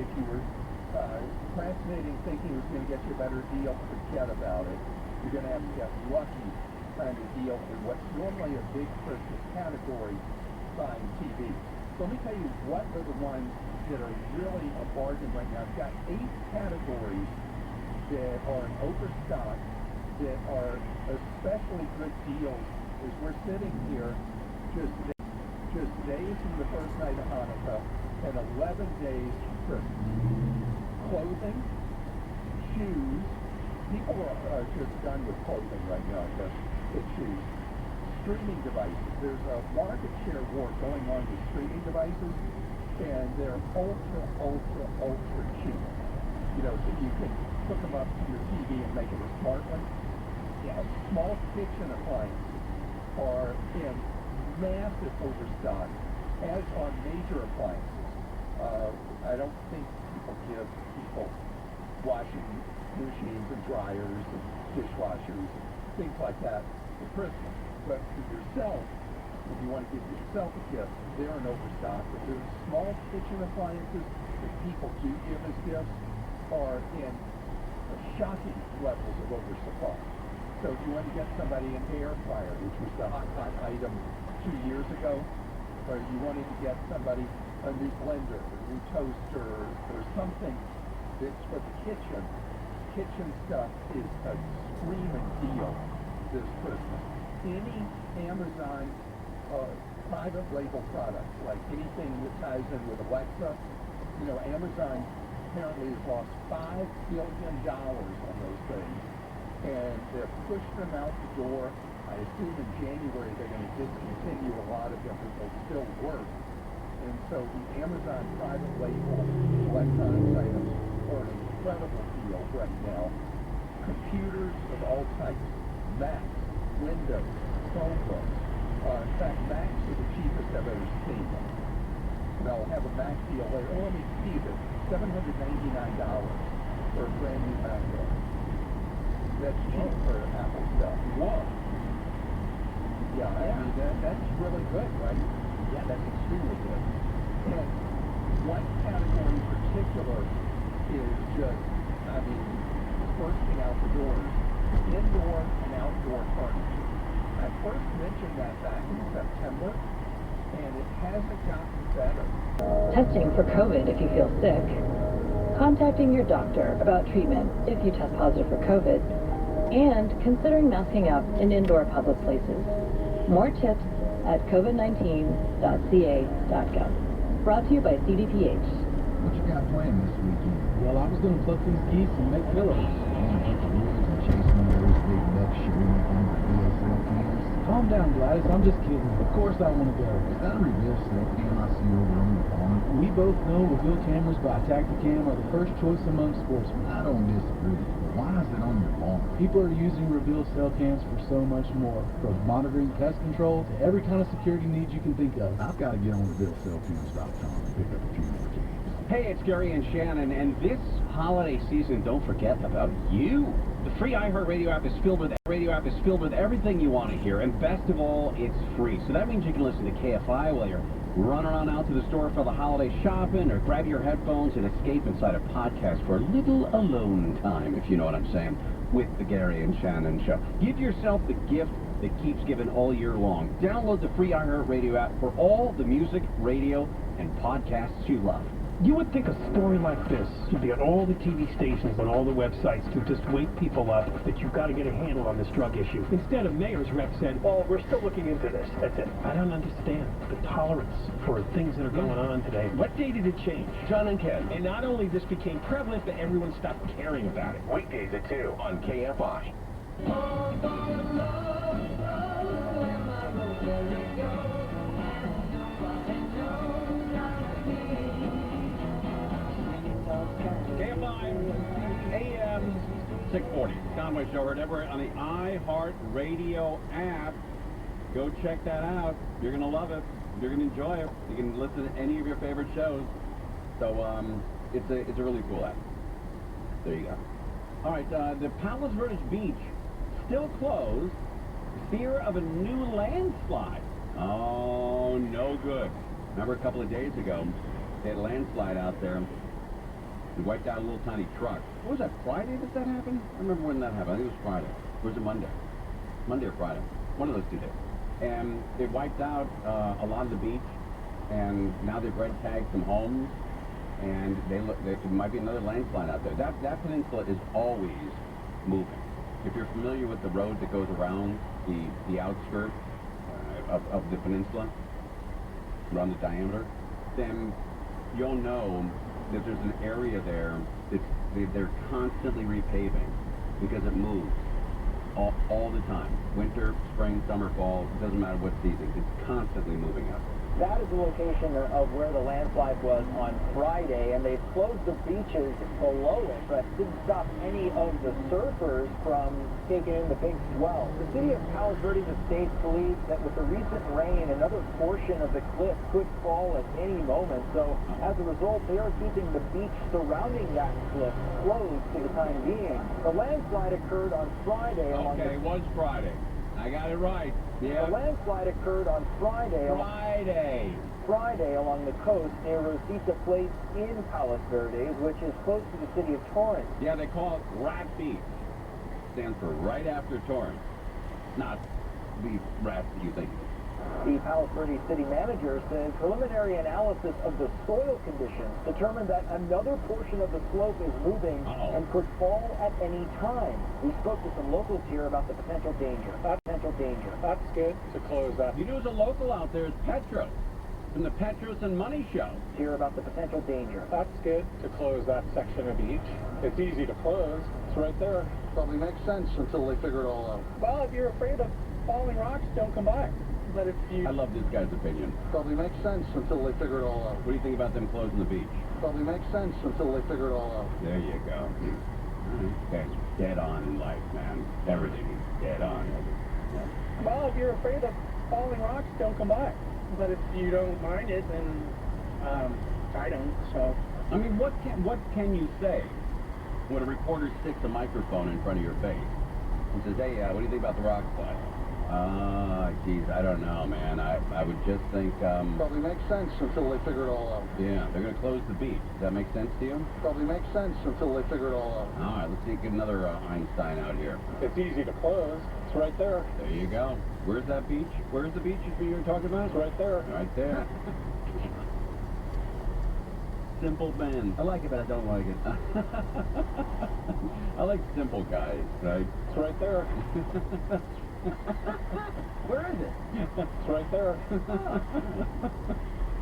Speaker 5: if you were procrastinating, thinking it was going to get you a better deal, forget about it. You're going to have to get lucky trying to deal in what's normally a big Christmas category, buying TV. So let me tell you what are the ones that are really a bargain right now. I've got 8 categories that are in overstock that are especially good deals as we're sitting here just days from the first night of Hanukkah and 11 days from Christmas. Clothing, shoes. People are just done with clothing right now, I guess. It's shoes. Streaming devices. There's a market share war going on with streaming devices. and they're ultra cheap. You know, so you can hook them up to your TV and make it a smart one. Yeah, small kitchen appliances are in massive overstock, as are major appliances. I don't think people give people washing machines and dryers and dishwashers and things like that for Christmas. But for yourself, if you want to give yourself a gift, they're in overstock. But the small kitchen appliances that people do give as gifts are in shocking levels of oversupply. So if you want to get somebody an air fryer, which was the hot item 2 years ago, or you wanted to get somebody a new blender, a new toaster, or something that's for the kitchen, kitchen stuff is a screaming deal this Christmas. Any Amazon private label products, like anything that ties in with Alexa, you know, Amazon apparently has lost $5 billion on those things, and they're pushing them out the door. I assume in January they're going to discontinue a lot of them, but they'll still work. And so the Amazon private label electronics items are an incredible deal right now. Computers of all types, Macs, Windows, Chromebooks. In fact, Macs are the cheapest I've ever seen. They'll have a Mac deal later. Oh, let me see this. $799 for a brand new MacBook. That's cheap for Apple stuff. Whoa. Yeah, I mean, that's really good, right? Yeah, that's extremely good. And one category in particular is just, I mean, bursting out the doors. Indoor and outdoor furniture. I first mentioned that back in September, and it hasn't gotten better.
Speaker 8: Testing for COVID if you feel sick. Contacting your doctor about treatment if you test positive for COVID. And considering masking up in indoor public places. More tips at covid19.ca.gov. Brought to you by CDPH.
Speaker 9: What you got planned this weekend?
Speaker 10: Well, I was going to pluck these geese and make pillows.
Speaker 9: You want to hit the woods and chase one of those big luxury reveal cell cams?
Speaker 10: Calm down, Gladys. I'm just kidding. Of course I want to go.
Speaker 9: Is that a reveal cell cam I see over on the farm?
Speaker 10: We both know reveal cameras by Tacticam are the first choice among sportsmen.
Speaker 9: I don't disagree. Why is it on your farm?
Speaker 10: People are using reveal cell cams for so much more, from monitoring pest control to every kind of security need you can think of.
Speaker 9: I've got to get on revealcellcams.com and pick up a few more cams.
Speaker 2: Hey, it's Gary and Shannon, and this holiday season, don't forget about you. The free iHeartRadio app is filled with everything you want to hear, and best of all, it's free. So that means you can listen to KFI while you're running on out to the store for the holiday shopping, or grab your headphones and escape inside a podcast for a little alone time, if you know what I'm saying, with the Gary and Shannon Show. Give yourself the gift that keeps giving all year long. Download the free iHeartRadio app for all the music, radio, and podcasts you love.
Speaker 5: You would think a story like this should be on all the TV stations, on all the websites, to just wake people up that you've got to get a handle on this drug issue. Instead, a mayor's rep said, well, we're still looking into this. That's it. I don't understand the tolerance for things that are going on today. What day did it change? John and Ken. And not only this became prevalent, but everyone stopped caring about it. Weekdays at 2 on KFI. AM 640. Conway Show, heard everywhere on the iHeartRadio app. Go check that out. You're going to love it. You're going to enjoy it. You can listen to any of your favorite shows. So it's a really cool app. There you go. All right, the Palos Verdes Beach still closed. Fear of a new landslide. Oh, no good. Remember a couple of days ago, they had a landslide out there. It wiped out a little tiny truck. What was that, Friday that happened? I remember when that happened. I think it was Friday. Or was it Monday? Monday or Friday. One of those 2 days. And it wiped out a lot of the beach, and now they've red tagged some homes, and there might be another landslide out there. That peninsula is always moving. If you're familiar with the road that goes around the outskirts of the peninsula, around the diameter, then you'll know that there's an area there that they're constantly repaving because it moves all the time. Winter, spring, summer, fall, it doesn't matter what season. It's constantly moving up.
Speaker 2: That is the location of where the landslide was on Friday, and they've closed the beaches below it, but didn't stop any of the surfers from taking in the big swell. The city of Palos Verdes Estates believes that with the recent rain, another portion of the cliff could fall at any moment. So as a result, they are keeping the beach surrounding that cliff closed for the time being. The landslide occurred on Friday along
Speaker 11: Okay, it was Friday. I got it right. Yeah.
Speaker 2: The landslide occurred on Friday along the coast near Rosita Place in Palos Verdes, which is close to the city of Torrance.
Speaker 11: Yeah, they call it Rat Beach. Stands for right after Torrance. Not the rats that you think.
Speaker 2: The Palos Verdes city manager said preliminary analysis of the soil conditions determined that another portion of the slope is moving and could fall at any time. We spoke to some locals here about the potential danger.
Speaker 5: That's good to close that.
Speaker 11: You know, there's a local out there, it's Petros, from the Petros and Money Show.
Speaker 2: Here about the potential danger.
Speaker 5: That's good to close that section of beach. It's easy to close. It's right there. Probably makes sense until they figure it all out. Well, if you're afraid of falling rocks, don't come by. But if you...
Speaker 11: I love this guy's opinion.
Speaker 5: Probably makes sense until they figure it all out.
Speaker 11: What do you think about them closing the beach?
Speaker 5: Probably makes sense until they figure it all out.
Speaker 11: There you go. Okay, dead on in life, man. Everything is dead on. Yeah.
Speaker 5: Well, if you're afraid of falling rocks, don't come by. But if you don't mind it, then I don't. So
Speaker 11: I mean, what can you say when a reporter sticks a microphone in front of your face and says, "Hey, what do you think about the rock slide?" Geez, I don't know, man. I would just think,
Speaker 5: probably makes sense until they figure it all out.
Speaker 11: Yeah, they're going to close the beach. Does that make sense to you?
Speaker 5: Probably makes sense until they figure it all out.
Speaker 11: All right, let's see, get another Einstein out here.
Speaker 5: It's easy to close. It's right there.
Speaker 11: There you go. Where's that beach? Where's the beach you were talking about?
Speaker 5: It's right there.
Speaker 11: Right there. Simple man. I like it, but I don't like it. I like simple guys, right?
Speaker 5: It's right there.
Speaker 11: Where is it?
Speaker 5: It's right there.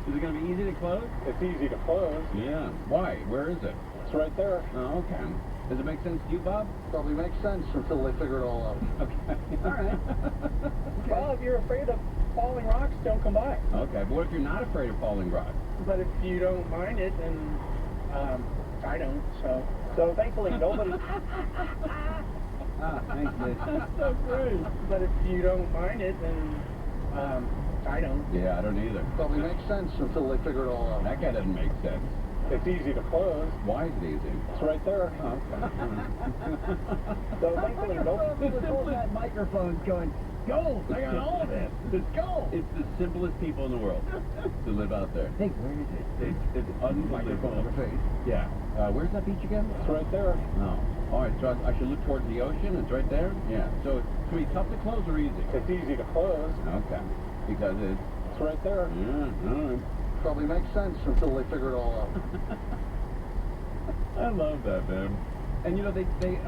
Speaker 11: Is it going to be easy to close?
Speaker 5: It's easy to close.
Speaker 11: Yeah. Why? Where is it?
Speaker 5: It's right there.
Speaker 11: Oh, okay. Does it make sense to you, Bob?
Speaker 5: Probably makes sense until they figure it all out.
Speaker 11: Okay.
Speaker 2: All right.
Speaker 5: Okay. Well, if you're afraid of falling rocks, don't come by.
Speaker 11: Okay, but what if you're not afraid of falling rocks?
Speaker 5: But if you don't mind it, then I don't.
Speaker 2: So thankfully nobody...
Speaker 11: Thanks, Mitch.
Speaker 5: That's so great. But if you don't mind it, then I don't.
Speaker 11: Yeah, I don't either.
Speaker 5: Probably makes sense until they figure it all out.
Speaker 11: That guy doesn't make sense.
Speaker 5: It's easy to close.
Speaker 11: Why is it easy?
Speaker 5: It's right there.
Speaker 11: Oh, okay.
Speaker 2: So thankfully nobody...
Speaker 3: that microphone's going, go! I got all of it! Let's go!
Speaker 11: It's the simplest people in the world to live out there.
Speaker 3: Hey, where is it?
Speaker 11: It's unbelievable. Yeah. Where's that beach again?
Speaker 5: It's right there.
Speaker 11: Oh. All right, so I should look towards the ocean. It's right there? Yeah. So it's going to be tough to close or easy?
Speaker 5: It's easy to close.
Speaker 11: Okay. Because it's...
Speaker 5: It's right there.
Speaker 11: Yeah, all right.
Speaker 5: Probably makes sense until they figure it all out.
Speaker 11: I love that, man. And you know,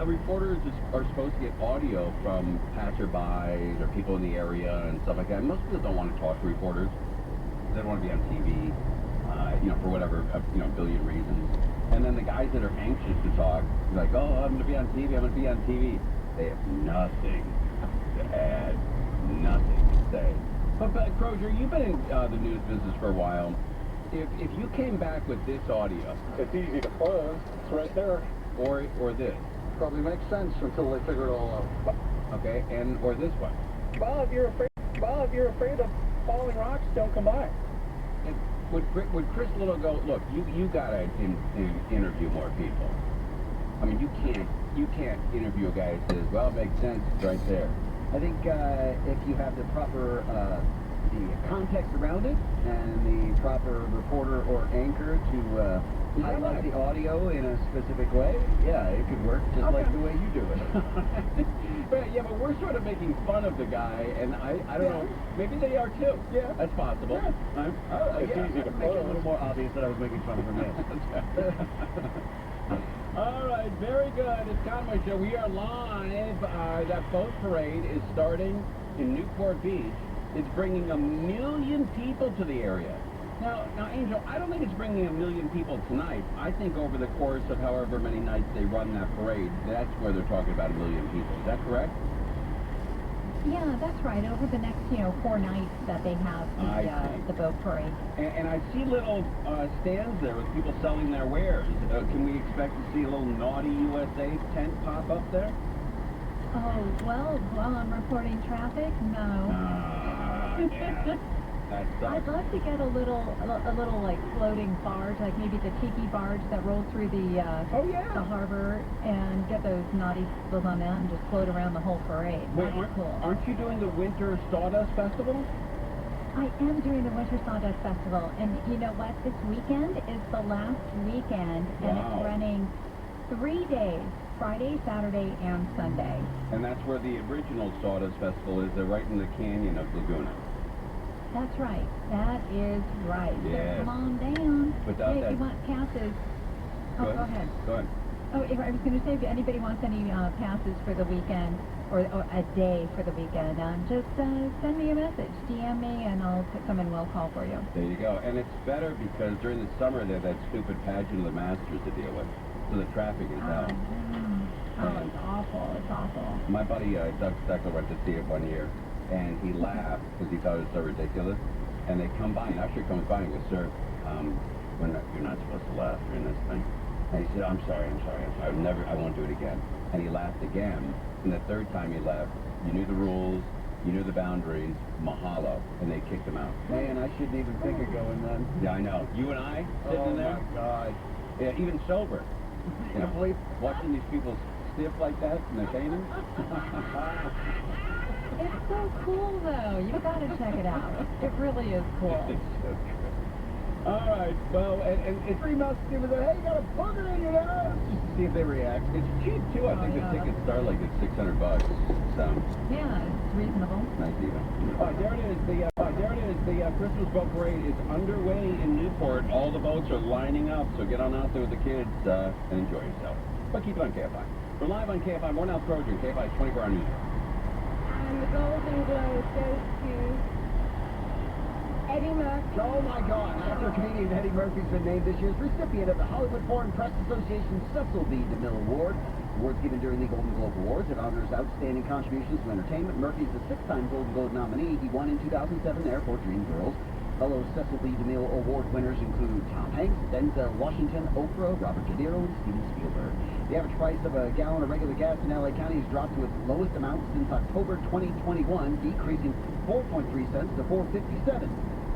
Speaker 11: reporters are supposed to get audio from passerbys or people in the area and stuff like that. Most people don't want to talk to reporters. They don't want to be on TV, you know, for whatever, you know, billion reasons. And then the guys that are anxious to talk, like, oh, I'm going to be on TV, I'm going to be on TV. They have nothing to add, nothing to say. But Crozier, you've been in the news business for a while. If you came back with this audio...
Speaker 5: It's easy to close. It's right there.
Speaker 11: Or this.
Speaker 5: Probably makes sense until they figure it all out.
Speaker 11: Okay, or this one.
Speaker 5: Well, if you're afraid of falling rocks, don't come by.
Speaker 11: Would Chris Little go, look, you gotta interview more people. I mean, you can't interview a guy that says, well, it makes sense, it's right there.
Speaker 2: I think if you have the proper the context around it and the proper reporter or anchor to highlight the audio in a specific way, yeah, it could work just like the way you do it.
Speaker 11: But we're sort of making fun of the guy, and I don't know, maybe they are too.
Speaker 2: Yeah.
Speaker 11: That's possible.
Speaker 2: Yeah.
Speaker 5: It's easy to
Speaker 2: make it a
Speaker 5: close.
Speaker 2: little more obvious that I was making fun of him.
Speaker 11: All right, very good. It's Conway Show. We are live. That boat parade is starting in Newport Beach. It's bringing 1 million people to the area. Now, Angel, I don't think it's bringing 1 million people tonight. I think over the course of however many nights they run that parade, that's where they're talking about 1 million people. Is that correct?
Speaker 12: Yeah, that's right. Over the next, 4 nights that they have
Speaker 11: I see.
Speaker 12: the boat parade.
Speaker 11: And I see little stands there with people selling their wares. Can we expect to see a little Naughty USA tent pop up there?
Speaker 12: Oh, well, while I'm reporting traffic, no.
Speaker 11: Yeah. That
Speaker 12: I'd
Speaker 11: sucks.
Speaker 12: love to get a little like floating barge, like maybe the tiki barge that rolls through the the harbor, and get those naughty people on that and just float around the whole parade.
Speaker 11: Wait,
Speaker 12: That's cool.
Speaker 11: aren't you doing the Winter Sawdust Festival?
Speaker 12: I am doing the Winter Sawdust Festival, and you know what? This weekend is the last weekend, and
Speaker 11: Wow.
Speaker 12: it's running 3 days, Friday, Saturday, and Sunday.
Speaker 11: And that's where the original Sawdust Festival is. They're right in the canyon of Laguna.
Speaker 12: That's right. That is right.
Speaker 11: Yes.
Speaker 12: So come on down.
Speaker 11: Without
Speaker 12: Hey,
Speaker 11: that-
Speaker 12: if you want passes. Oh, go ahead.
Speaker 11: Go ahead.
Speaker 12: Oh, I was going to say, if anybody wants any passes for the weekend, or a day for the weekend, just send me a message, DM me, and I'll come and we'll call for you.
Speaker 11: There you go. And it's better because during the summer they have that stupid pageant of the Masters to deal with. So the traffic is out.
Speaker 12: Oh, it's awful. It's awful.
Speaker 11: My buddy Doug Steckler went to see it one year, and he laughed because he thought it was so ridiculous. And they come by, and Usher comes by and goes, "Sir, you're not supposed to laugh during this thing." And he said, I'm sorry. I won't do it again." And he laughed again. And the third time he laughed, you knew the rules, you knew the boundaries, mahalo. And they kicked him out.
Speaker 2: Man, I shouldn't even think of going then.
Speaker 11: Yeah, I know. You and I sitting there.
Speaker 2: Oh, my God.
Speaker 11: Yeah, even sober. You know, watching these people stiff like that and they're famous.
Speaker 12: It's so cool, though. You've got to check it out. It really is cool.
Speaker 11: It's so good. All right, well, and it's pretty much people say, "Hey, you got a booger in your nose," just to see if they react. It's cheap too. I think the tickets start like at $600. So
Speaker 12: yeah, it's reasonable.
Speaker 11: Nice even. There it is. The Christmas boat parade is underway in Newport. All the boats are lining up, so get on out there with the kids and enjoy yourself. But keep it on KFI. We're live on KFI. More now Trojan. KFI's 24-hour news.
Speaker 13: And the Golden Globe goes to Eddie Murphy.
Speaker 2: Oh my God! Actor comedian Eddie Murphy's been named this year's recipient of the Hollywood Foreign Press Association's Cecil B. DeMille Award. Awards given during the Golden Globe Awards. It honors outstanding contributions to entertainment. Murphy is the 6-time Golden Globe nominee. He won in 2007 there for Dreamgirls. Fellow Cecil B. DeMille Award winners include Tom Hanks, Denzel Washington, Oprah, Robert De Niro, and Steven Spielberg. The average price of a gallon of regular gas in LA County has dropped to its lowest amount since October 2021, decreasing 4.3 cents to $4.57.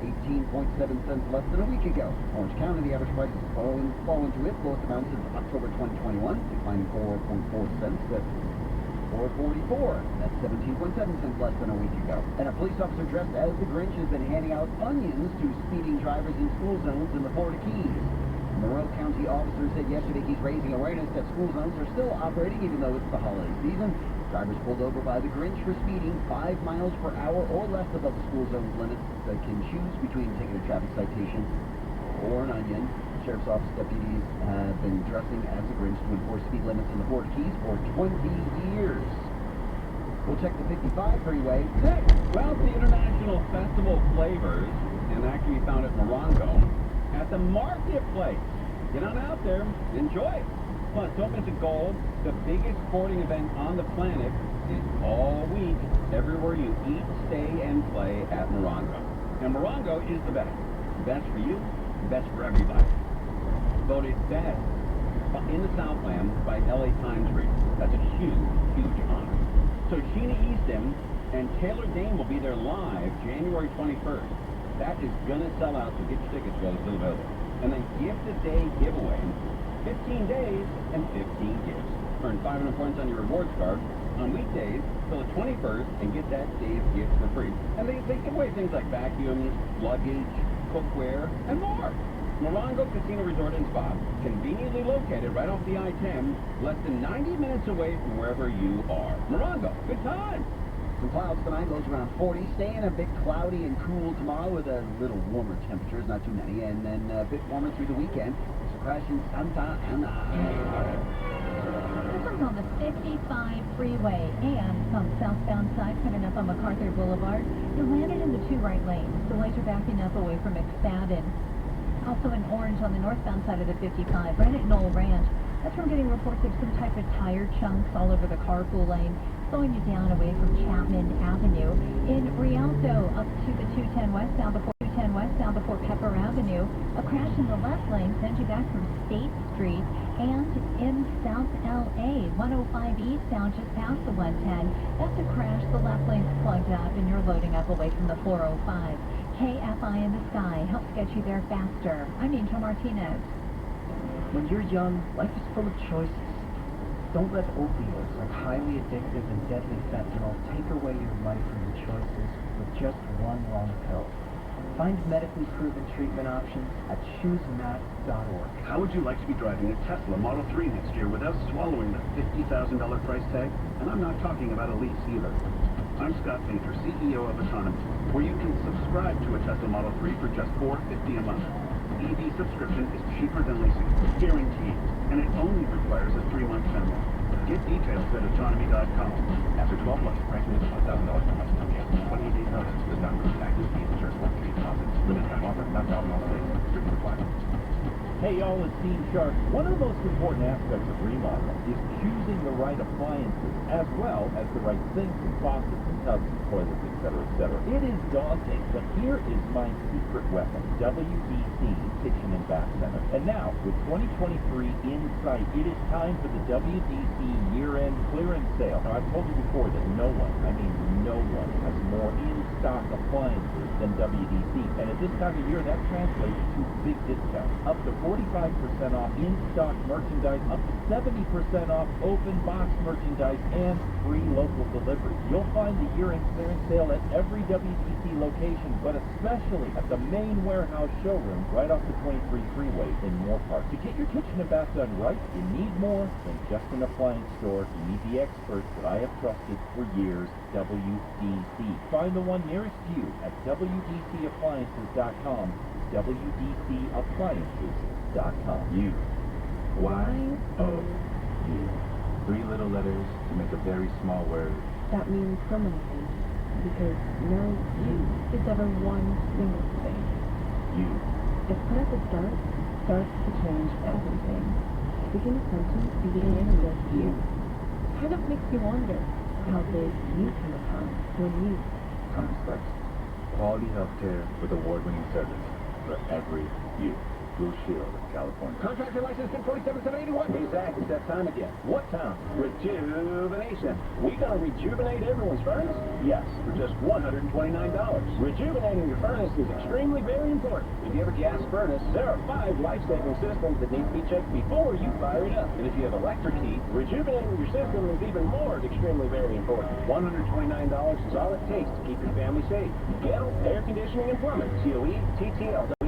Speaker 2: 18.7 cents less than a week ago. Orange County, the average price has fallen to its lowest amount since October 2021, declining 4.4 cents to $4.44. That's 17.7 cents less than a week ago. And a police officer dressed as the Grinch has been handing out onions to speeding drivers in school zones in the Florida Keys. A Monroe County officer said yesterday he's raising awareness that school zones are still operating even though it's the holiday season. Drivers pulled over by the Grinch for speeding 5 miles per hour or less above the school zone's limits that can choose between taking a traffic citation or an onion. Sheriff's Office deputies have been dressing as the Grinch to enforce speed limits in the Florida Keys for 20 years. We'll check the 55 freeway next.
Speaker 11: Well, it's the International Festival of Flavors, and that can be found at Morongo at the Marketplace. Get on out there, enjoy it. Plus, don't miss a goal. The biggest sporting event on the planet is all week, everywhere you eat, stay, and play at Morongo. And Morongo is the best. Best for you, best for everybody. Voted best in the Southland by LA Times readers. That's a huge, huge honor. So Sheena Easton and Taylor Dane will be there live January 21st. That is going to sell out, so get your tickets while it's still available. And then Gift a Day giveaway. 15 days and 15 gifts. Earn 500 points on your rewards card on weekdays till the 21st and get that day's gifts for free. And they give away things like vacuums, luggage, cookware, and more. Morongo Casino Resort and Spa, conveniently located right off the I-10, less than 90 minutes away from wherever you are. Morongo, good time.
Speaker 2: Some clouds tonight, lows around 40. Staying a bit cloudy and cool tomorrow with a little warmer temperatures, not too many, and then a bit warmer through the weekend. So crashing Santa Ana.
Speaker 12: This one's on the 55 freeway and some southbound side coming up on MacArthur Boulevard. You landed in the 2 right lanes. Delays are backing up away from McFadden. Also in orange on the northbound side of the 55, right at Knoll Ranch. That's from getting reports of some type of tire chunks all over the carpool lane. slowing you down away from Chapman Avenue. In Rialto, up to the 210 westbound before Pepper Avenue. A crash in the left lane sends you back from State Street. And in South LA, 105 eastbound just past the 110. That's a crash. The left lane's plugged up and you're loading up away from the 405. KFI in the sky helps get you there faster. I'm Angel Martinez.
Speaker 2: When you're young, life is full of choices. Don't let opioids like highly addictive and deadly fentanyl take away your life or your choices with just one wrong pill. Find medically proven treatment options at choosemat.org.
Speaker 5: How would you like to be driving a Tesla Model 3 next year without swallowing the $50,000 price tag? And I'm not talking about a lease either. I'm Scott Painter, CEO of Autonomy, where you can subscribe to a Tesla Model 3 for just $450 a month. EV subscription is cheaper than leasing, guaranteed, and it only requires a 3-month minimum. Get details at autonomy.com.
Speaker 14: After 12 months, price is $1,000 per month. 28 days notice. Does not include taxes, fees, insurance, mortgage, deposits. Limited time offer, not valid in all states. Restricted requirements.
Speaker 15: Hey y'all, it's Steve Sharp. One of the most important aspects of remodeling is choosing the right appliances, as well as the right sinks and faucets and tubs and toilets, etc., etc. It is daunting, but here is my secret weapon, WDC Kitchen and Bath Center. And now, with 2023 in sight, it is time for the WDC year-end clearance sale. Now, I've told you before that no one, I mean no one, has more in-stock appliances than WDC. And at this time of year, that translates to big discounts. Up to 45% off in-stock merchandise, up to 70% off open box merchandise, and free local delivery. You'll find the year-end clearance sale at every WDC location, but especially at the main warehouse showroom right off the 23 freeway in Moorpark. To get your kitchen and bath done right, you need more than just an appliance store. You need the experts that I have trusted for years, WDC. Find the one nearest you at WDCappliances.com. WDCappliances.com.
Speaker 14: You. Y-O-U. 3 little letters to make a very small word.
Speaker 7: That means so many things, because no you is ever one single thing.
Speaker 14: You.
Speaker 7: If put at the start, starts to change everything. Begin a sentence beginning with you. Kind of makes you wonder how big you can become when you
Speaker 14: Comes first. Quality healthcare with award-winning service for every you. Blue Shield of California.
Speaker 2: Contractor license 1047-781. Hey, Zach, it's that time again. What time? Rejuvenation. We gonna rejuvenate everyone's furnace? Yes, for just $129. Rejuvenating your furnace is extremely very important. If you have a gas furnace, there are 5 life-saving systems that need to be checked before you fire it up. And if you have electric heat, rejuvenating your system is even more extremely very important. $129 is all it takes to keep your family safe. Kettle, air conditioning, and plumbing. COE-TTL.com.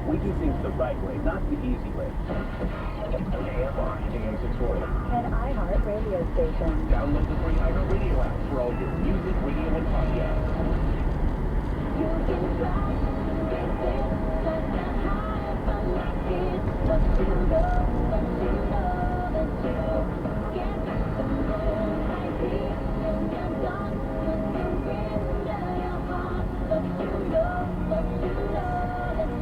Speaker 2: We do things the right way, not the easy way. KFI, AM 640.
Speaker 4: An iHeart radio station.
Speaker 2: Download the free iHeart Radio app for all your music, radio, and podcasts.
Speaker 4: You can fly, get there, but not high, but like it. But you know that you get some good ideas and get done with the wind in your heart. But you know that you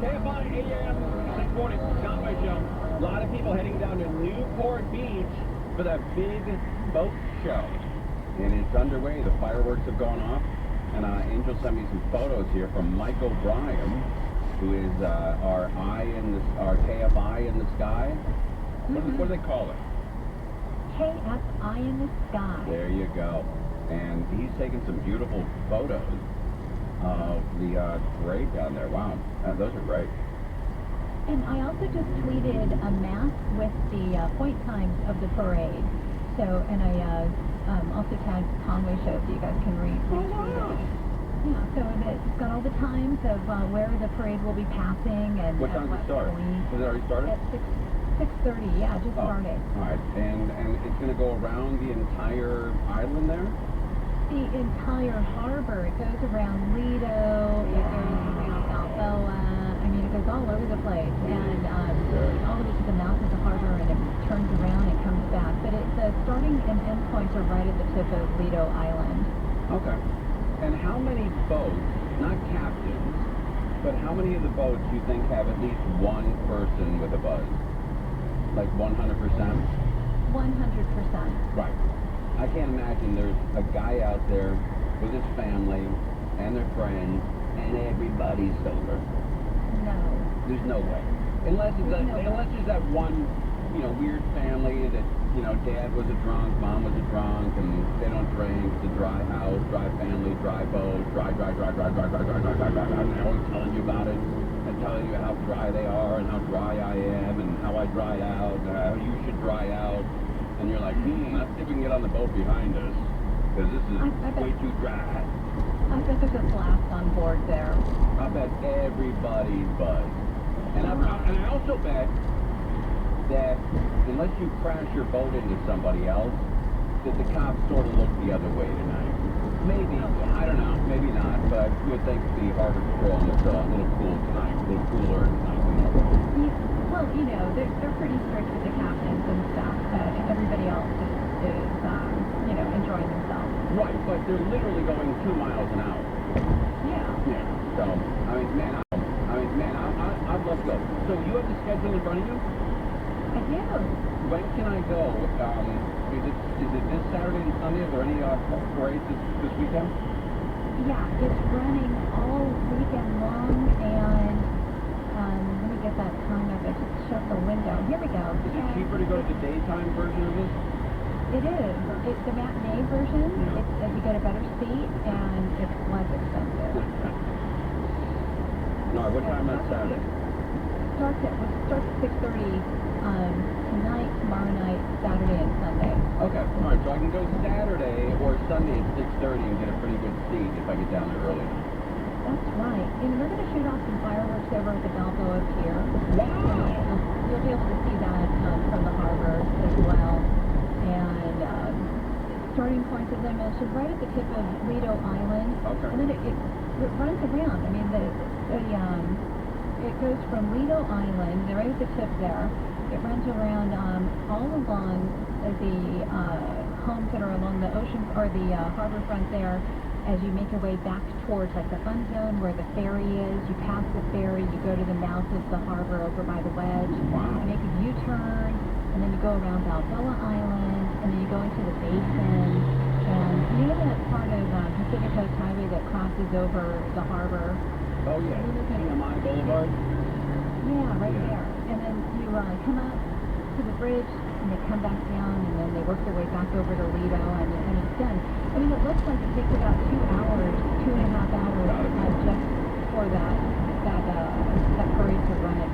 Speaker 2: KFI AM 640, Conway Show. A lot of people heading down to Newport Beach for that big boat show.
Speaker 11: And it's underway. The fireworks have gone off. And Angel sent me some photos here from Mike O'Brien, who is our KFI in the sky. What do they call it?
Speaker 12: KFI in the sky.
Speaker 11: There you go. And he's taken some beautiful photos of the parade down there. Wow, those are great.
Speaker 12: And I also just tweeted a map with the point times of the parade. So, and I also tagged Conway Show so you guys can retweet it. Yeah, so it's got all the times of where the parade will be passing and
Speaker 11: what time does it start? Has it already started?
Speaker 12: At 6:30. Yeah, just started.
Speaker 11: All right, and it's going to go around the entire island there.
Speaker 12: The entire harbor. It goes around Lido. It goes around Balboa. I mean, it goes all over the place, and all the way to the mouth of the harbor, and it turns around and comes back. But the starting and end points are right at the tip of Lido Island.
Speaker 11: Okay. And how many boats, not captains, but how many of the boats do you think have at least one person with a buzz? Like 100%?
Speaker 12: 100%.
Speaker 11: Right. I can't imagine there's a guy out there with his family and their friends and everybody's sober.
Speaker 12: No.
Speaker 11: There's no way. Unless there's that one, weird family that, dad was a drunk, mom was a drunk, and they don't drink. It's a dry house, dry family, dry boat, dry, and they're always telling you about it and telling you how dry they are and how dry I am and how I dry out and how you should dry out. And you're like, let's see if we can get on the boat behind us because this is way too dry.
Speaker 12: I bet there's a blast on board there.
Speaker 11: I bet everybody's buzzed. And I also bet that unless you crash your boat into somebody else, that the cops sort of look the other way tonight. Maybe, I don't know, maybe not, but you would think the Harbor Patrol was a little cool tonight, a little cooler tonight than normal.
Speaker 12: Well, they're pretty strict with the captains and stuff, but everybody else is enjoying themselves.
Speaker 11: Right, but they're literally going 2 miles an hour.
Speaker 12: Yeah.
Speaker 11: Yeah. So, I'd love to go. So you have the schedule in front of you?
Speaker 12: I do.
Speaker 11: When can I go? Is it this Saturday and Sunday? Is there any parades this weekend?
Speaker 12: Yeah, it's running all weekend long, and let me get that time up. I just shut the window. Here we go.
Speaker 11: Is it cheaper to go to the daytime version of this?
Speaker 12: It is. It's the matinee version.
Speaker 11: Yeah.
Speaker 12: You get a better seat, and it's less expensive.
Speaker 11: No, what time on Saturday?
Speaker 12: Starts at 6:30 tonight, tomorrow night, Saturday, and Sunday.
Speaker 11: Okay, all right. So I can go Saturday or Sunday at 6:30 and get a pretty good seat if I get down there early.
Speaker 12: That's right. And we're going to shoot off some fireworks over at the Balboa Pier.
Speaker 11: Wow!
Speaker 12: You'll be able to see that from the harbor as well. And starting points, as I mentioned, right at the tip of Lido Island.
Speaker 11: Okay.
Speaker 12: And then it runs around. I mean, it goes from Lido Island, right at the tip there. It runs around all along the homes that are along the ocean or the harbor front there. As you make your way back towards like the fun zone where the ferry is, you pass the ferry, you go to the mouth of the harbor over by the wedge.
Speaker 11: Wow.
Speaker 12: You make a U-turn, and then you go around Balboa Island, and then you go into the basin. And you know that part of Pacific Coast Highway that crosses over the harbor?
Speaker 11: Oh yeah, TMI Boulevard.
Speaker 12: Yeah, right there. And then you come up to the bridge, and they come back down, and then they work their way back over to Lido, and it's done. I mean, it looks like it takes about 2 hours, 2.5 hours, just for that parade to run its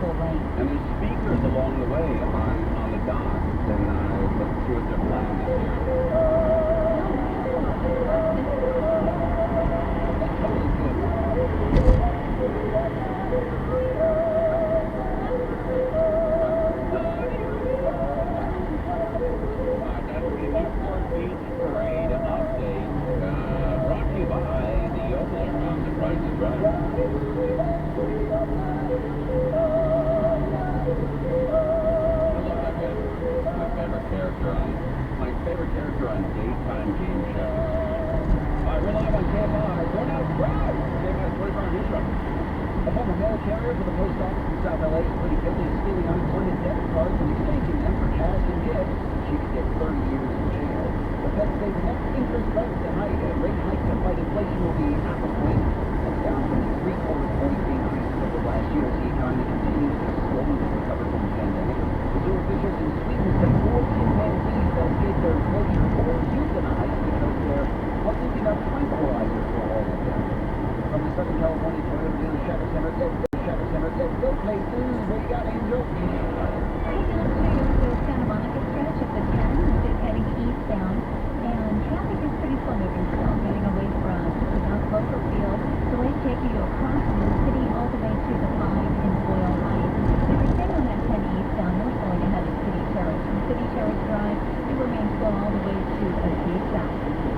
Speaker 12: full length.
Speaker 11: And there's speakers along the way on the dock, and let's see what they're playing this year. That's totally good. That's the Newport Beach Parade update, brought to you by the Yodeler on The Price is Right. My favorite character on daytime game shows. We're live on KMI. Going out drive. KMI's 24-hour news show.
Speaker 2: A former mail carrier for the post office in South LA is pleading guilty to stealing unemployment debit cards and exchanging them for cash and gifts. She could get 30 years in jail. The Fed say the next interest rate hike to fight inflation will be 0.5 point. That's down from the 3/4 point increase over last year as the economy continues to slowly recover from the pandemic. Zoo officials in Sweden say 4 chimpanzees that escaped their enclosure were euthanized because there wasn't enough tranquilizer for all of them. From the Southern California Toyota dealer Shadow Center, let's go places. What you got, Angel?
Speaker 12: Taking us to the Santa Monica stretch of the 10 is heading eastbound, and traffic is pretty slow moving still, getting away from South Cloverfield. Delays taking you across the city all the way to the 5 in Boyle Heights. If you're staying on that 10 eastbound, you're going ahead of City Terrace. From City Terrace Drive, it remains slow all the way to Azesa.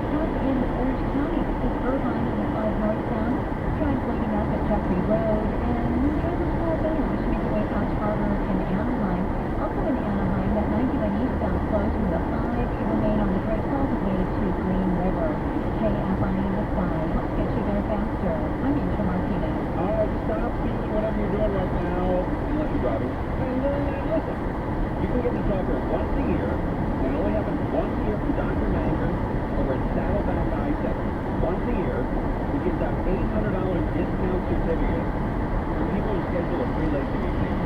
Speaker 12: Up in Orange County, this is Irvine on the 5 northbound. Drive loading up at Jeffrey Road, and you have a small there as you make your way past Harbor in Anaheim. Also in Anaheim, that 91 eastbound flows from the 5. You remain on the bridge all the way to Green River. KFI on the side helps get you there faster. I'm Angel Martinez.
Speaker 11: All right, stop doing whatever you're doing right now, unless you're driving, and listen. You can get this offer once a year, and it only happens once a year from Dr. Manger over at Saddleback Eye Center. Once a year, he gives out $800 discount certificates for people who schedule a free LASIK exam.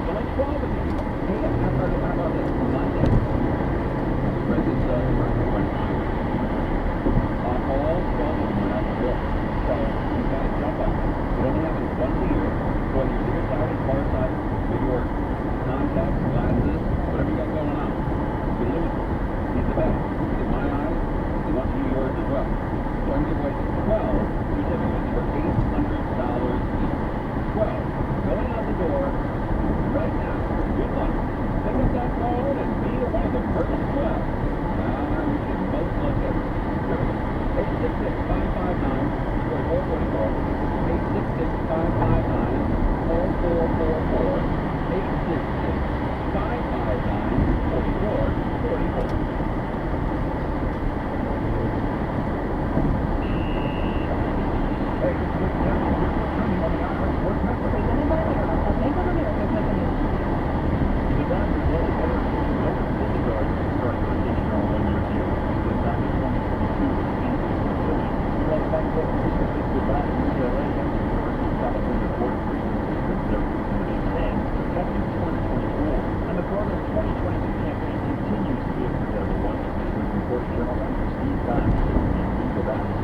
Speaker 11: So like 12 of these. Hey, how about this? Monday. Spread this right on all 12 of them went out the door. So you gotta jump on it. It only happens once a year. Whether you're nearsighted, farsighted, maybe your contacts, glasses, whatever you got going on. You lose it. He's the best. In my eyes, he wants you yours as well. So I'm giving away 12 certificates for $800 each. 12 going out the door right now. Good luck. Pick up that phone and be one of the first 12. We can both look at it. Here we go. 866-559-4444. 866-559-4444. 866-559-4444.
Speaker 1: Hey, this is Captain Training on the Irish Sports Network. The Dodgers only had a number of city guards starting their additional one-year deal. The Dodgers 2022 season. We want to thank both Christmas and goodbye to UCLA and the University of California Board for their season of Big Ten, protecting 2024. And the Cardinals 2022 campaign continues to be a forgettable one. With reporter General Manager Steve Dimes and the Dallas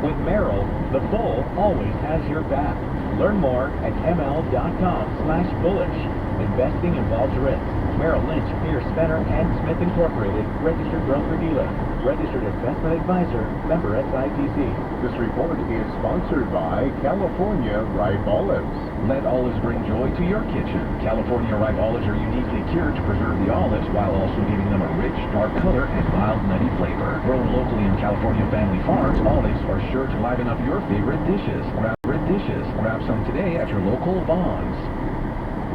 Speaker 15: With Merrill, the bull always has your back. Learn more at ml.com/bullish. Investing involves risk. Merrill Lynch, Pierce, Spencer, and Smith Incorporated, registered broker-dealer. Registered investment advisor, member SIPC.
Speaker 16: This report is sponsored by California Ripe Olives.
Speaker 15: Let olives bring joy to your kitchen. California ripe olives are uniquely cured to preserve the olives while also giving them a rich, dark color and mild, nutty flavor. Grown locally in California family farms, olives are sure to liven up your favorite dishes. Grab some today at your local Vons.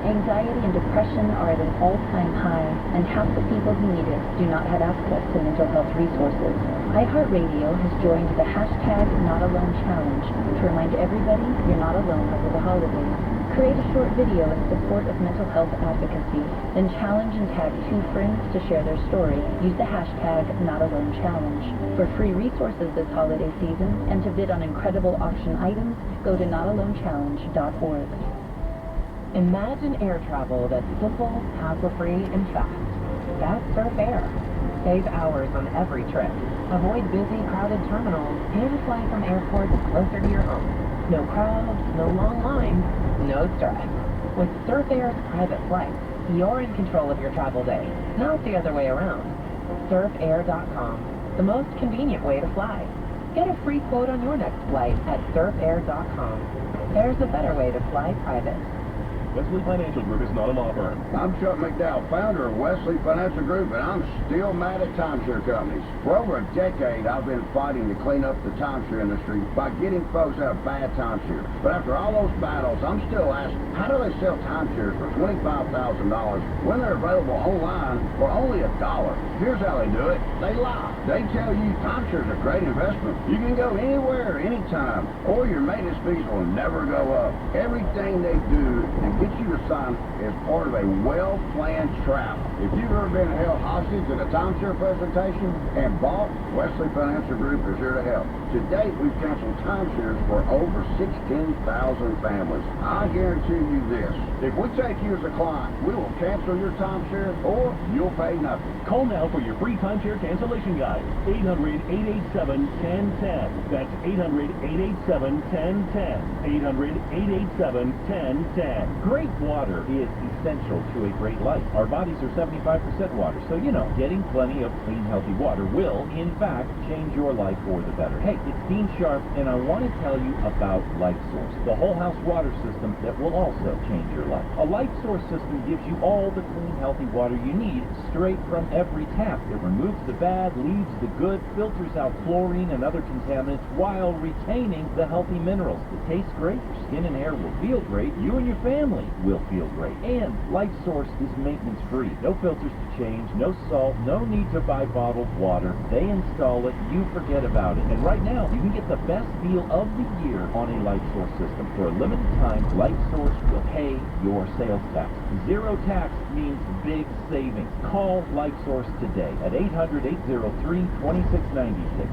Speaker 8: Anxiety and depression are at an all-time high, and half the people who need it do not have access to mental health resources. iHeartRadio has joined the #NotAlone Challenge to remind everybody you're not alone over the holidays. Create a short video in support of mental health advocacy, then challenge and tag 2 friends to share their story. Use the #NotAloneChallenge. For free resources this holiday season and to bid on incredible auction items, go to notalonechallenge.org.
Speaker 17: Imagine air travel that's simple, hassle-free, and fast. That's Surf Air. Save hours on every trip. Avoid busy, crowded terminals and fly from airports closer to your home. No crowds, no long lines, no stress. With Surf Air's private flights, you're in control of your travel day, not the other way around. SurfAir.com, the most convenient way to fly. Get a free quote on your next flight at SurfAir.com. There's a better way to fly private.
Speaker 14: Wesley Financial Group is not a law firm.
Speaker 18: I'm Chuck McDowell, founder of Wesley Financial Group, and I'm still mad at timeshare companies. For over a decade, I've been fighting to clean up the timeshare industry by getting folks out of bad timeshares. But after all those battles, I'm still asking, how do they sell timeshares for $25,000 when they're available online for only $1? Here's how they do it. They lie. They tell you timeshares are a great investment. You can go anywhere, anytime, or your maintenance fees will never go up. Everything they do and get you to sign is part of a well-planned trap. If you've ever been held hostage at a timeshare presentation and bought, Wesley Financial Group is here to help. To date, we've canceled timeshares for over 16,000 families. I guarantee you this. If we take you as a client, we will cancel your timeshare or you'll pay nothing.
Speaker 14: Call now for your free timeshare cancellation guide. 800-887-1010. That's 800-887-1010. 800-887-1010.
Speaker 15: Great water is essential to a great life. Our bodies are 75% water, so getting plenty of clean, healthy water will, in fact, change your life for the better. Hey, it's Dean Sharp, and I want to tell you about LifeSource, the whole house water system that will also change your life. A LifeSource system gives you all the clean, healthy water you need straight from every tap. It removes the bad, leaves the good, filters out chlorine and other contaminants while retaining the healthy minerals. It tastes great, your skin and hair will feel great, you and your family will feel great. And Light Source is maintenance free. No filters to change, no salt, no need to buy bottled water. They install it, you forget about it. And right now, you can get the best deal of the year on a Light Source system. For a limited time, Light Source will pay your sales tax. Zero tax means big savings. Call Light Source today at 800-803-2696,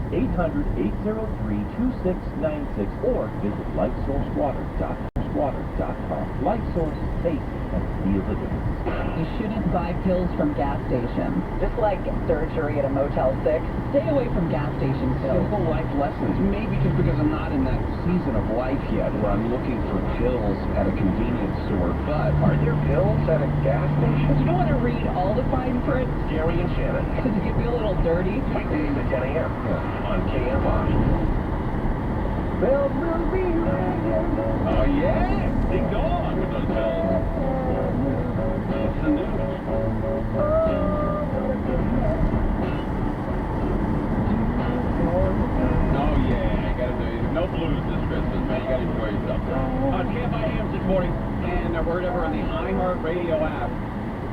Speaker 15: 800-803-2696, or visit lightsourcewater.com. Light Source, taste and feel the difference.
Speaker 8: You shouldn't buy pills from gas stations. Just like surgery at a Motel 6, stay away from gas station pills.
Speaker 2: Simple life lessons. Maybe just because I'm not in that season of life yet where I'm looking for pills at a convenience store, but are there pills at a gas station?
Speaker 8: You don't want to read all the fine print.
Speaker 14: Gary and Shannon.
Speaker 8: Does it get me a little dirty?
Speaker 14: Weekdays at 10 a.m. on KMI.
Speaker 2: Bells will be ringing. Oh, yeah? They go on with those bells. What's the news? Oh, yeah, I gotta do it. No blues this Christmas, man. You gotta enjoy yourself. KFI Hams this morning, and we're over on the iHeartRadio app.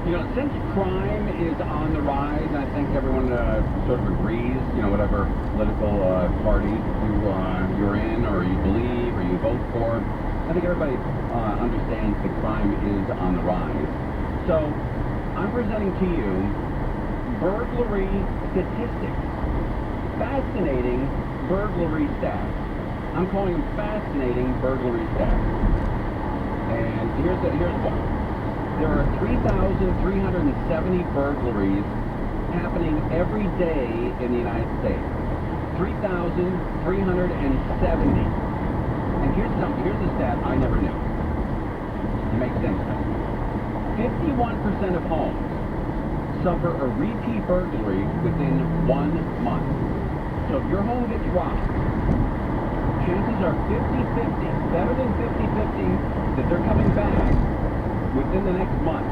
Speaker 2: You know, since crime is on the rise, I think everyone sort of agrees, you know, whatever political party you're in or you believe or you vote for, I think everybody understands that crime is on the rise. So, I'm presenting to you burglary statistics. Fascinating burglary stats. I'm calling them fascinating burglary stats. And here's one. There are 3,370 burglaries happening every day in the United States. 3,370. And here's a stat I never knew. It makes sense now. 51% of homes suffer a repeat burglary within 1 month. So if your home gets robbed, chances are 50-50, better than 50-50, that they're coming back within the next month.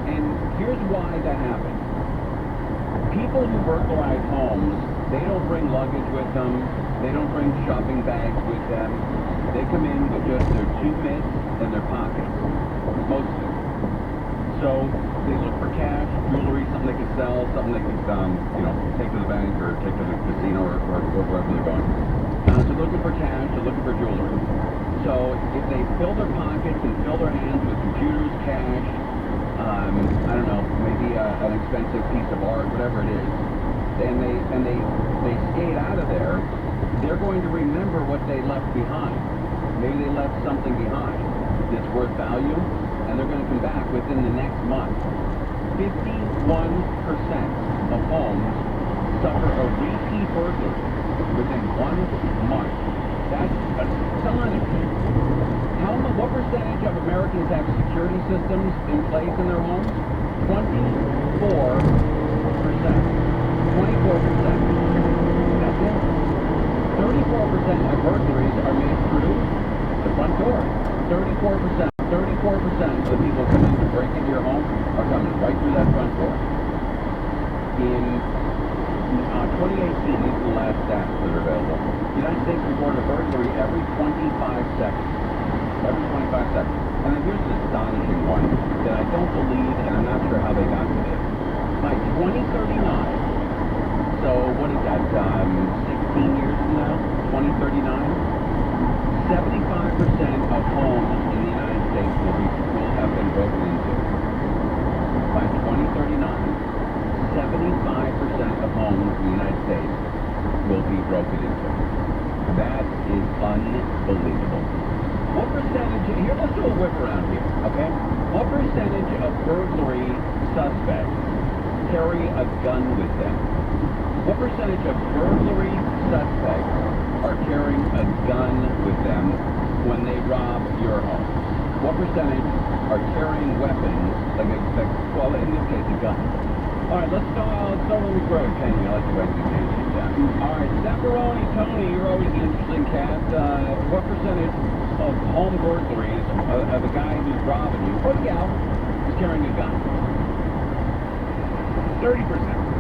Speaker 2: And here's why that happens. People who burglarize homes, they don't bring luggage with them. They don't bring shopping bags with them. They come in with just their 2 mitts and their pockets. Most of them. So they look for cash, jewelry, something they can sell, something they can, take to the bank or take to the casino or wherever they're going. So they're looking for cash, they're looking for jewelry. So if they fill their pockets and fill their hands with computers, cash, I don't know, maybe an expensive piece of art, whatever it is, and they skate out of there, they're going to remember what they left behind. Maybe they left something behind that's worth value, and they're going to come back within the next month. 51% of homes suffer a repeat burglary within 1 month. That's astonishing. What percentage of Americans have security systems in place in their homes? 24%. 24%. That's it. 34% of burglaries are made through the front door. 34%. 34% of the people coming to break into your home are coming right through that front door. In 2018, these are the last stats that are available. The United States reported a burglary every 25 seconds. Every 25 seconds. And then here's an astonishing one that I don't believe, and I'm not sure how they got to this. By 2039, so what is that, 16 years from now? 2039? 75% of homes in the United States will have been broken into. By 2039, 75% of homes in the United States will be broken into. That is unbelievable. What percentage, here, let's do a whip around here, okay? What percentage of burglary suspects carry a gun with them? What percentage of burglary suspects are carrying a gun with them when they rob your home? What percentage are carrying weapons, well, in this case, a gun? All right, let's start with McGrow, Kenny. I like the way you do that. All right, Zapparoni, Tony, you're always an interesting cat. What percentage of home burglaries of a guy who's robbing you, or the gal, is carrying a gun? 30%.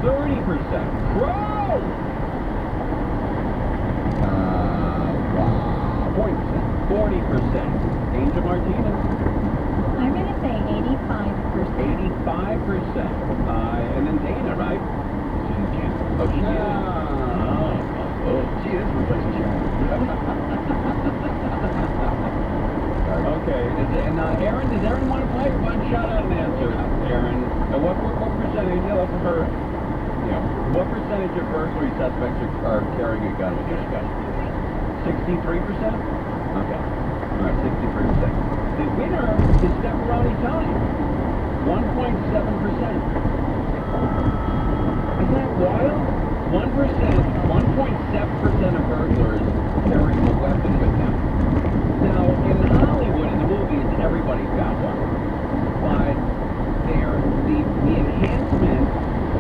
Speaker 2: 30%. Crow! Wow. 40%. 40%. Angel Martinez.
Speaker 11: And then Dana, right?
Speaker 15: She's in Canada.
Speaker 11: Oh, she is.
Speaker 15: Oh, she is replacing Sharon.
Speaker 11: Okay. Aaron, does Aaron want to play? One shout out and answer, Aaron. What percentage? Yeah, that's her. Yeah. What percentage of burglary suspects are carrying a gun with you guys? 63%? Okay. All right, 63%. The winner is Pepperoni Tony. 1.7%. Isn't that wild? 1.7% of burglars carry a weapon with them. Now, in Hollywood, in the movies, everybody's got one. But the enhancement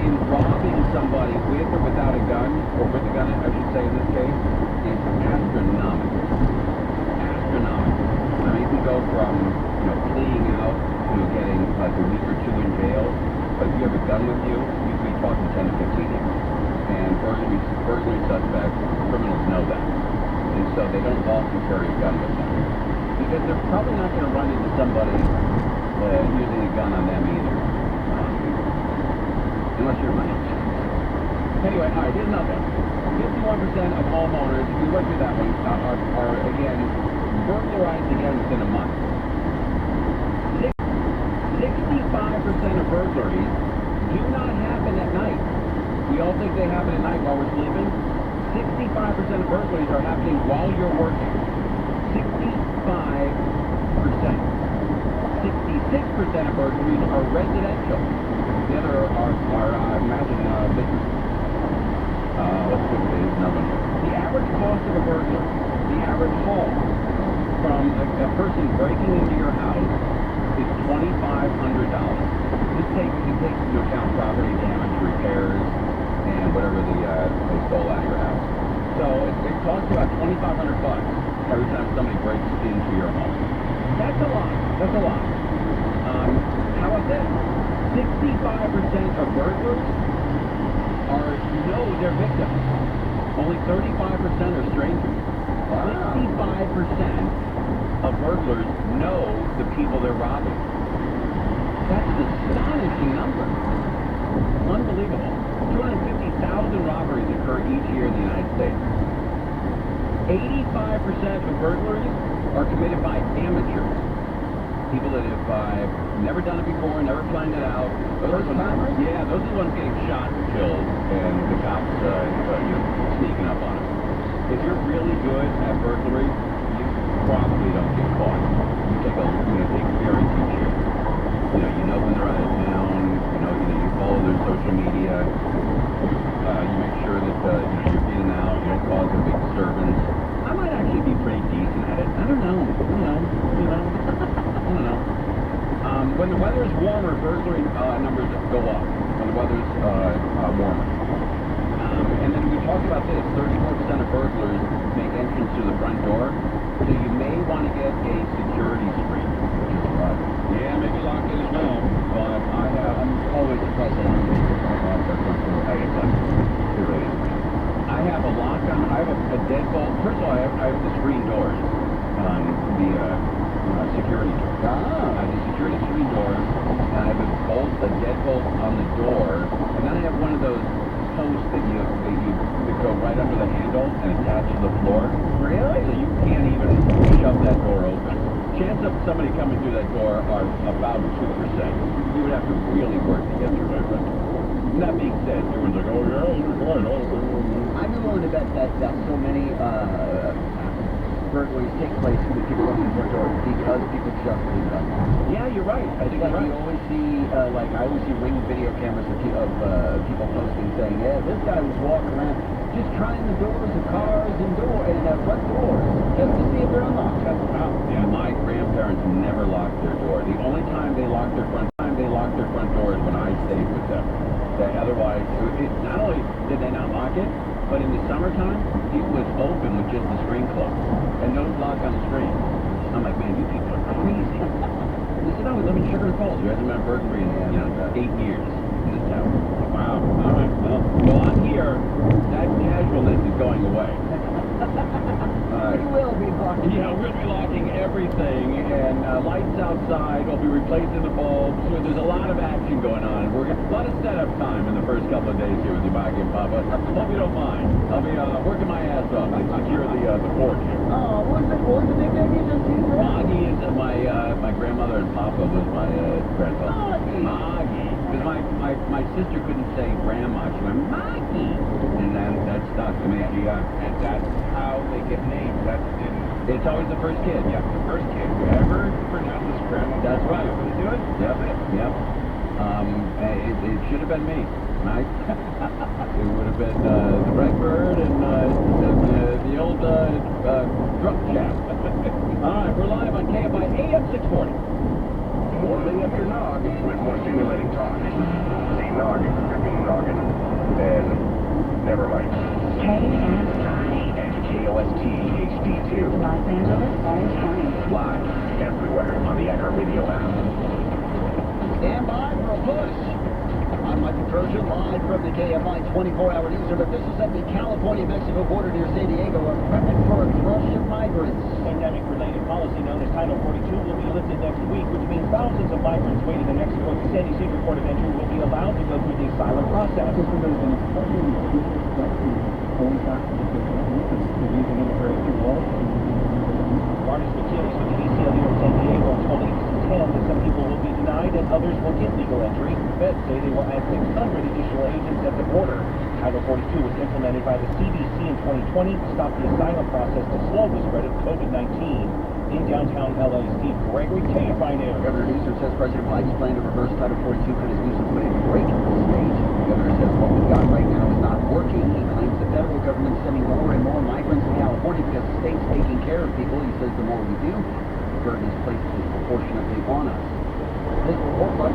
Speaker 11: in robbing somebody with or without a gun, or with a gun, I should say in this case, is astronomical. Astronomical. Now, you can go from, fleeing out to getting like a week or two in jail, but if you have a gun with you, you could be talking 10 to 15 years. And burglary suspects, criminals know that. And so they don't often carry a gun with them. Because they're probably not going to run into somebody using a gun on them either. Unless you're money. Anyway, all right, here's another one. 51% of homeowners, we went through that one, are again, burglarized again within a month. 65% of burglaries do not happen at night. We all think they happen at night while we're sleeping. 65% of burglaries are happening while you're working. 65%. 66% of burglaries are residential. The other are imagine, business. Let's see what it is. Another one. The average cost of a burglar, the average haul from a person breaking into your house is $2,500. This takes into account property damage, repairs, and whatever they stole out of your house. So it costs about $2,500 every time somebody breaks into your home. That's a lot. That's a lot. How about this? 65% of burglars know their victims. Only 35% are strangers. 65% of burglars know the people they're robbing. That's an astonishing number. Unbelievable. 250,000 robberies occur each year in the United States. 85% of burglaries are committed by amateurs. People that have never done it before, never planned it out. Those are the ones getting shot and killed, and the cops sneaking up on them. If you're really good at burglary, you probably don't get caught. You take experience each year. You know when they're out of town. You follow their social media. You make sure that you're in and out. You don't cause a big disturbance. I might actually be pretty decent at it. I don't know. I don't know. When the weather is warmer, burglary numbers go up. When the weather is warmer. And then we talked about this. 34% of burglars make entrance to the front door. So you may want to get a security screen. Yeah, maybe lock it as well. But I'm always surprised that people don't lock their front door. I have a lock on. I have a deadbolt. First of all, I have the screen doors on the security door. I have the security screen doors, and I have a deadbolt on the door, and then I have one of those posts that go right under the handle and attach to the floor. Really? So you can't even shove that door open. Chance of somebody coming through that door are about 2%. You would have to really work to get through it. But that being said, everyone's like, oh yeah,
Speaker 2: I'd be willing to bet that so many burglaries take place with people coming in the front door because people just leave it unlocked.
Speaker 11: Yeah, you're right. I think
Speaker 2: like
Speaker 11: you're right.
Speaker 2: You always see, I always see ring video cameras of people posting saying, yeah, this guy was walking around just trying the doors of cars and front doors just to see if they're unlocked.
Speaker 11: Yeah, my grandparents never locked their door. The only time they locked their front door is when I stayed with them. Otherwise, not only did they not lock it, but in the summertime, it was open with just the screen closed. And no lock on the screen. I'm like, man, you people are crazy. They said, no, we live in Sugar Falls. You hasn't been a burglary in 8 years in this town. Wow. All right. Well, on here, that casualness is going away.
Speaker 2: We will be locking.
Speaker 11: Yeah, we'll be locking everything. And lights outside will be replacing the bulbs. There's a lot of action going on. We're getting a lot of setup time in the first couple of days here with you, Maggie and Papa. Hope you don't mind. I'll be working my ass off to secure the porch here.
Speaker 2: Oh, what was the nickname you just used?
Speaker 11: Maggie is my grandmother, and Papa was my grandfather. Maggie. Because my sister couldn't say grandma. She went Maggie, and then that stuck to me.
Speaker 14: Yeah, and that's how they get named.
Speaker 11: It's always the first kid.
Speaker 14: Yeah, the first kid. Whoever pronounces grandma.
Speaker 11: That's right.
Speaker 14: Going to do it.
Speaker 11: Yep. Yep. It should have been me, right? It would have been the Redbird and the old drunk chap. All right, we're live on KFI AM 640.
Speaker 14: Morning after Nog with more stimulating talk. See Nog, Noggin, and never mind.
Speaker 17: KFI.
Speaker 14: And KOST HD2.
Speaker 17: Los Angeles, Orange County.
Speaker 14: Live everywhere on the iHeartRadio app.
Speaker 2: Stand by for a push. I'm Michael Trojan, live from the KFI 24-hour newsroom, but this is at the California-Mexico border near San Diego, a prepping for a rush of migrants.
Speaker 15: Pandemic-related policy known as Title 42 will be lifted next week, which means thousands of migrants waiting in Mexico at the San Diego port of entry will be allowed to go through the asylum process. Martis Gutierrez with the ACLU in San Diego told ABC 10 that some people will be denied and others will get legal entry. Feds say they will add 600 additional agents at the border. Title 42 was implemented by the CDC in 2020 to stop the asylum process to slow the spread of COVID-19. In downtown LA, Steve Gregory, KFI News.
Speaker 2: Governor Newsom says President Biden's plan to reverse Title 42 could have used to put a break in the state.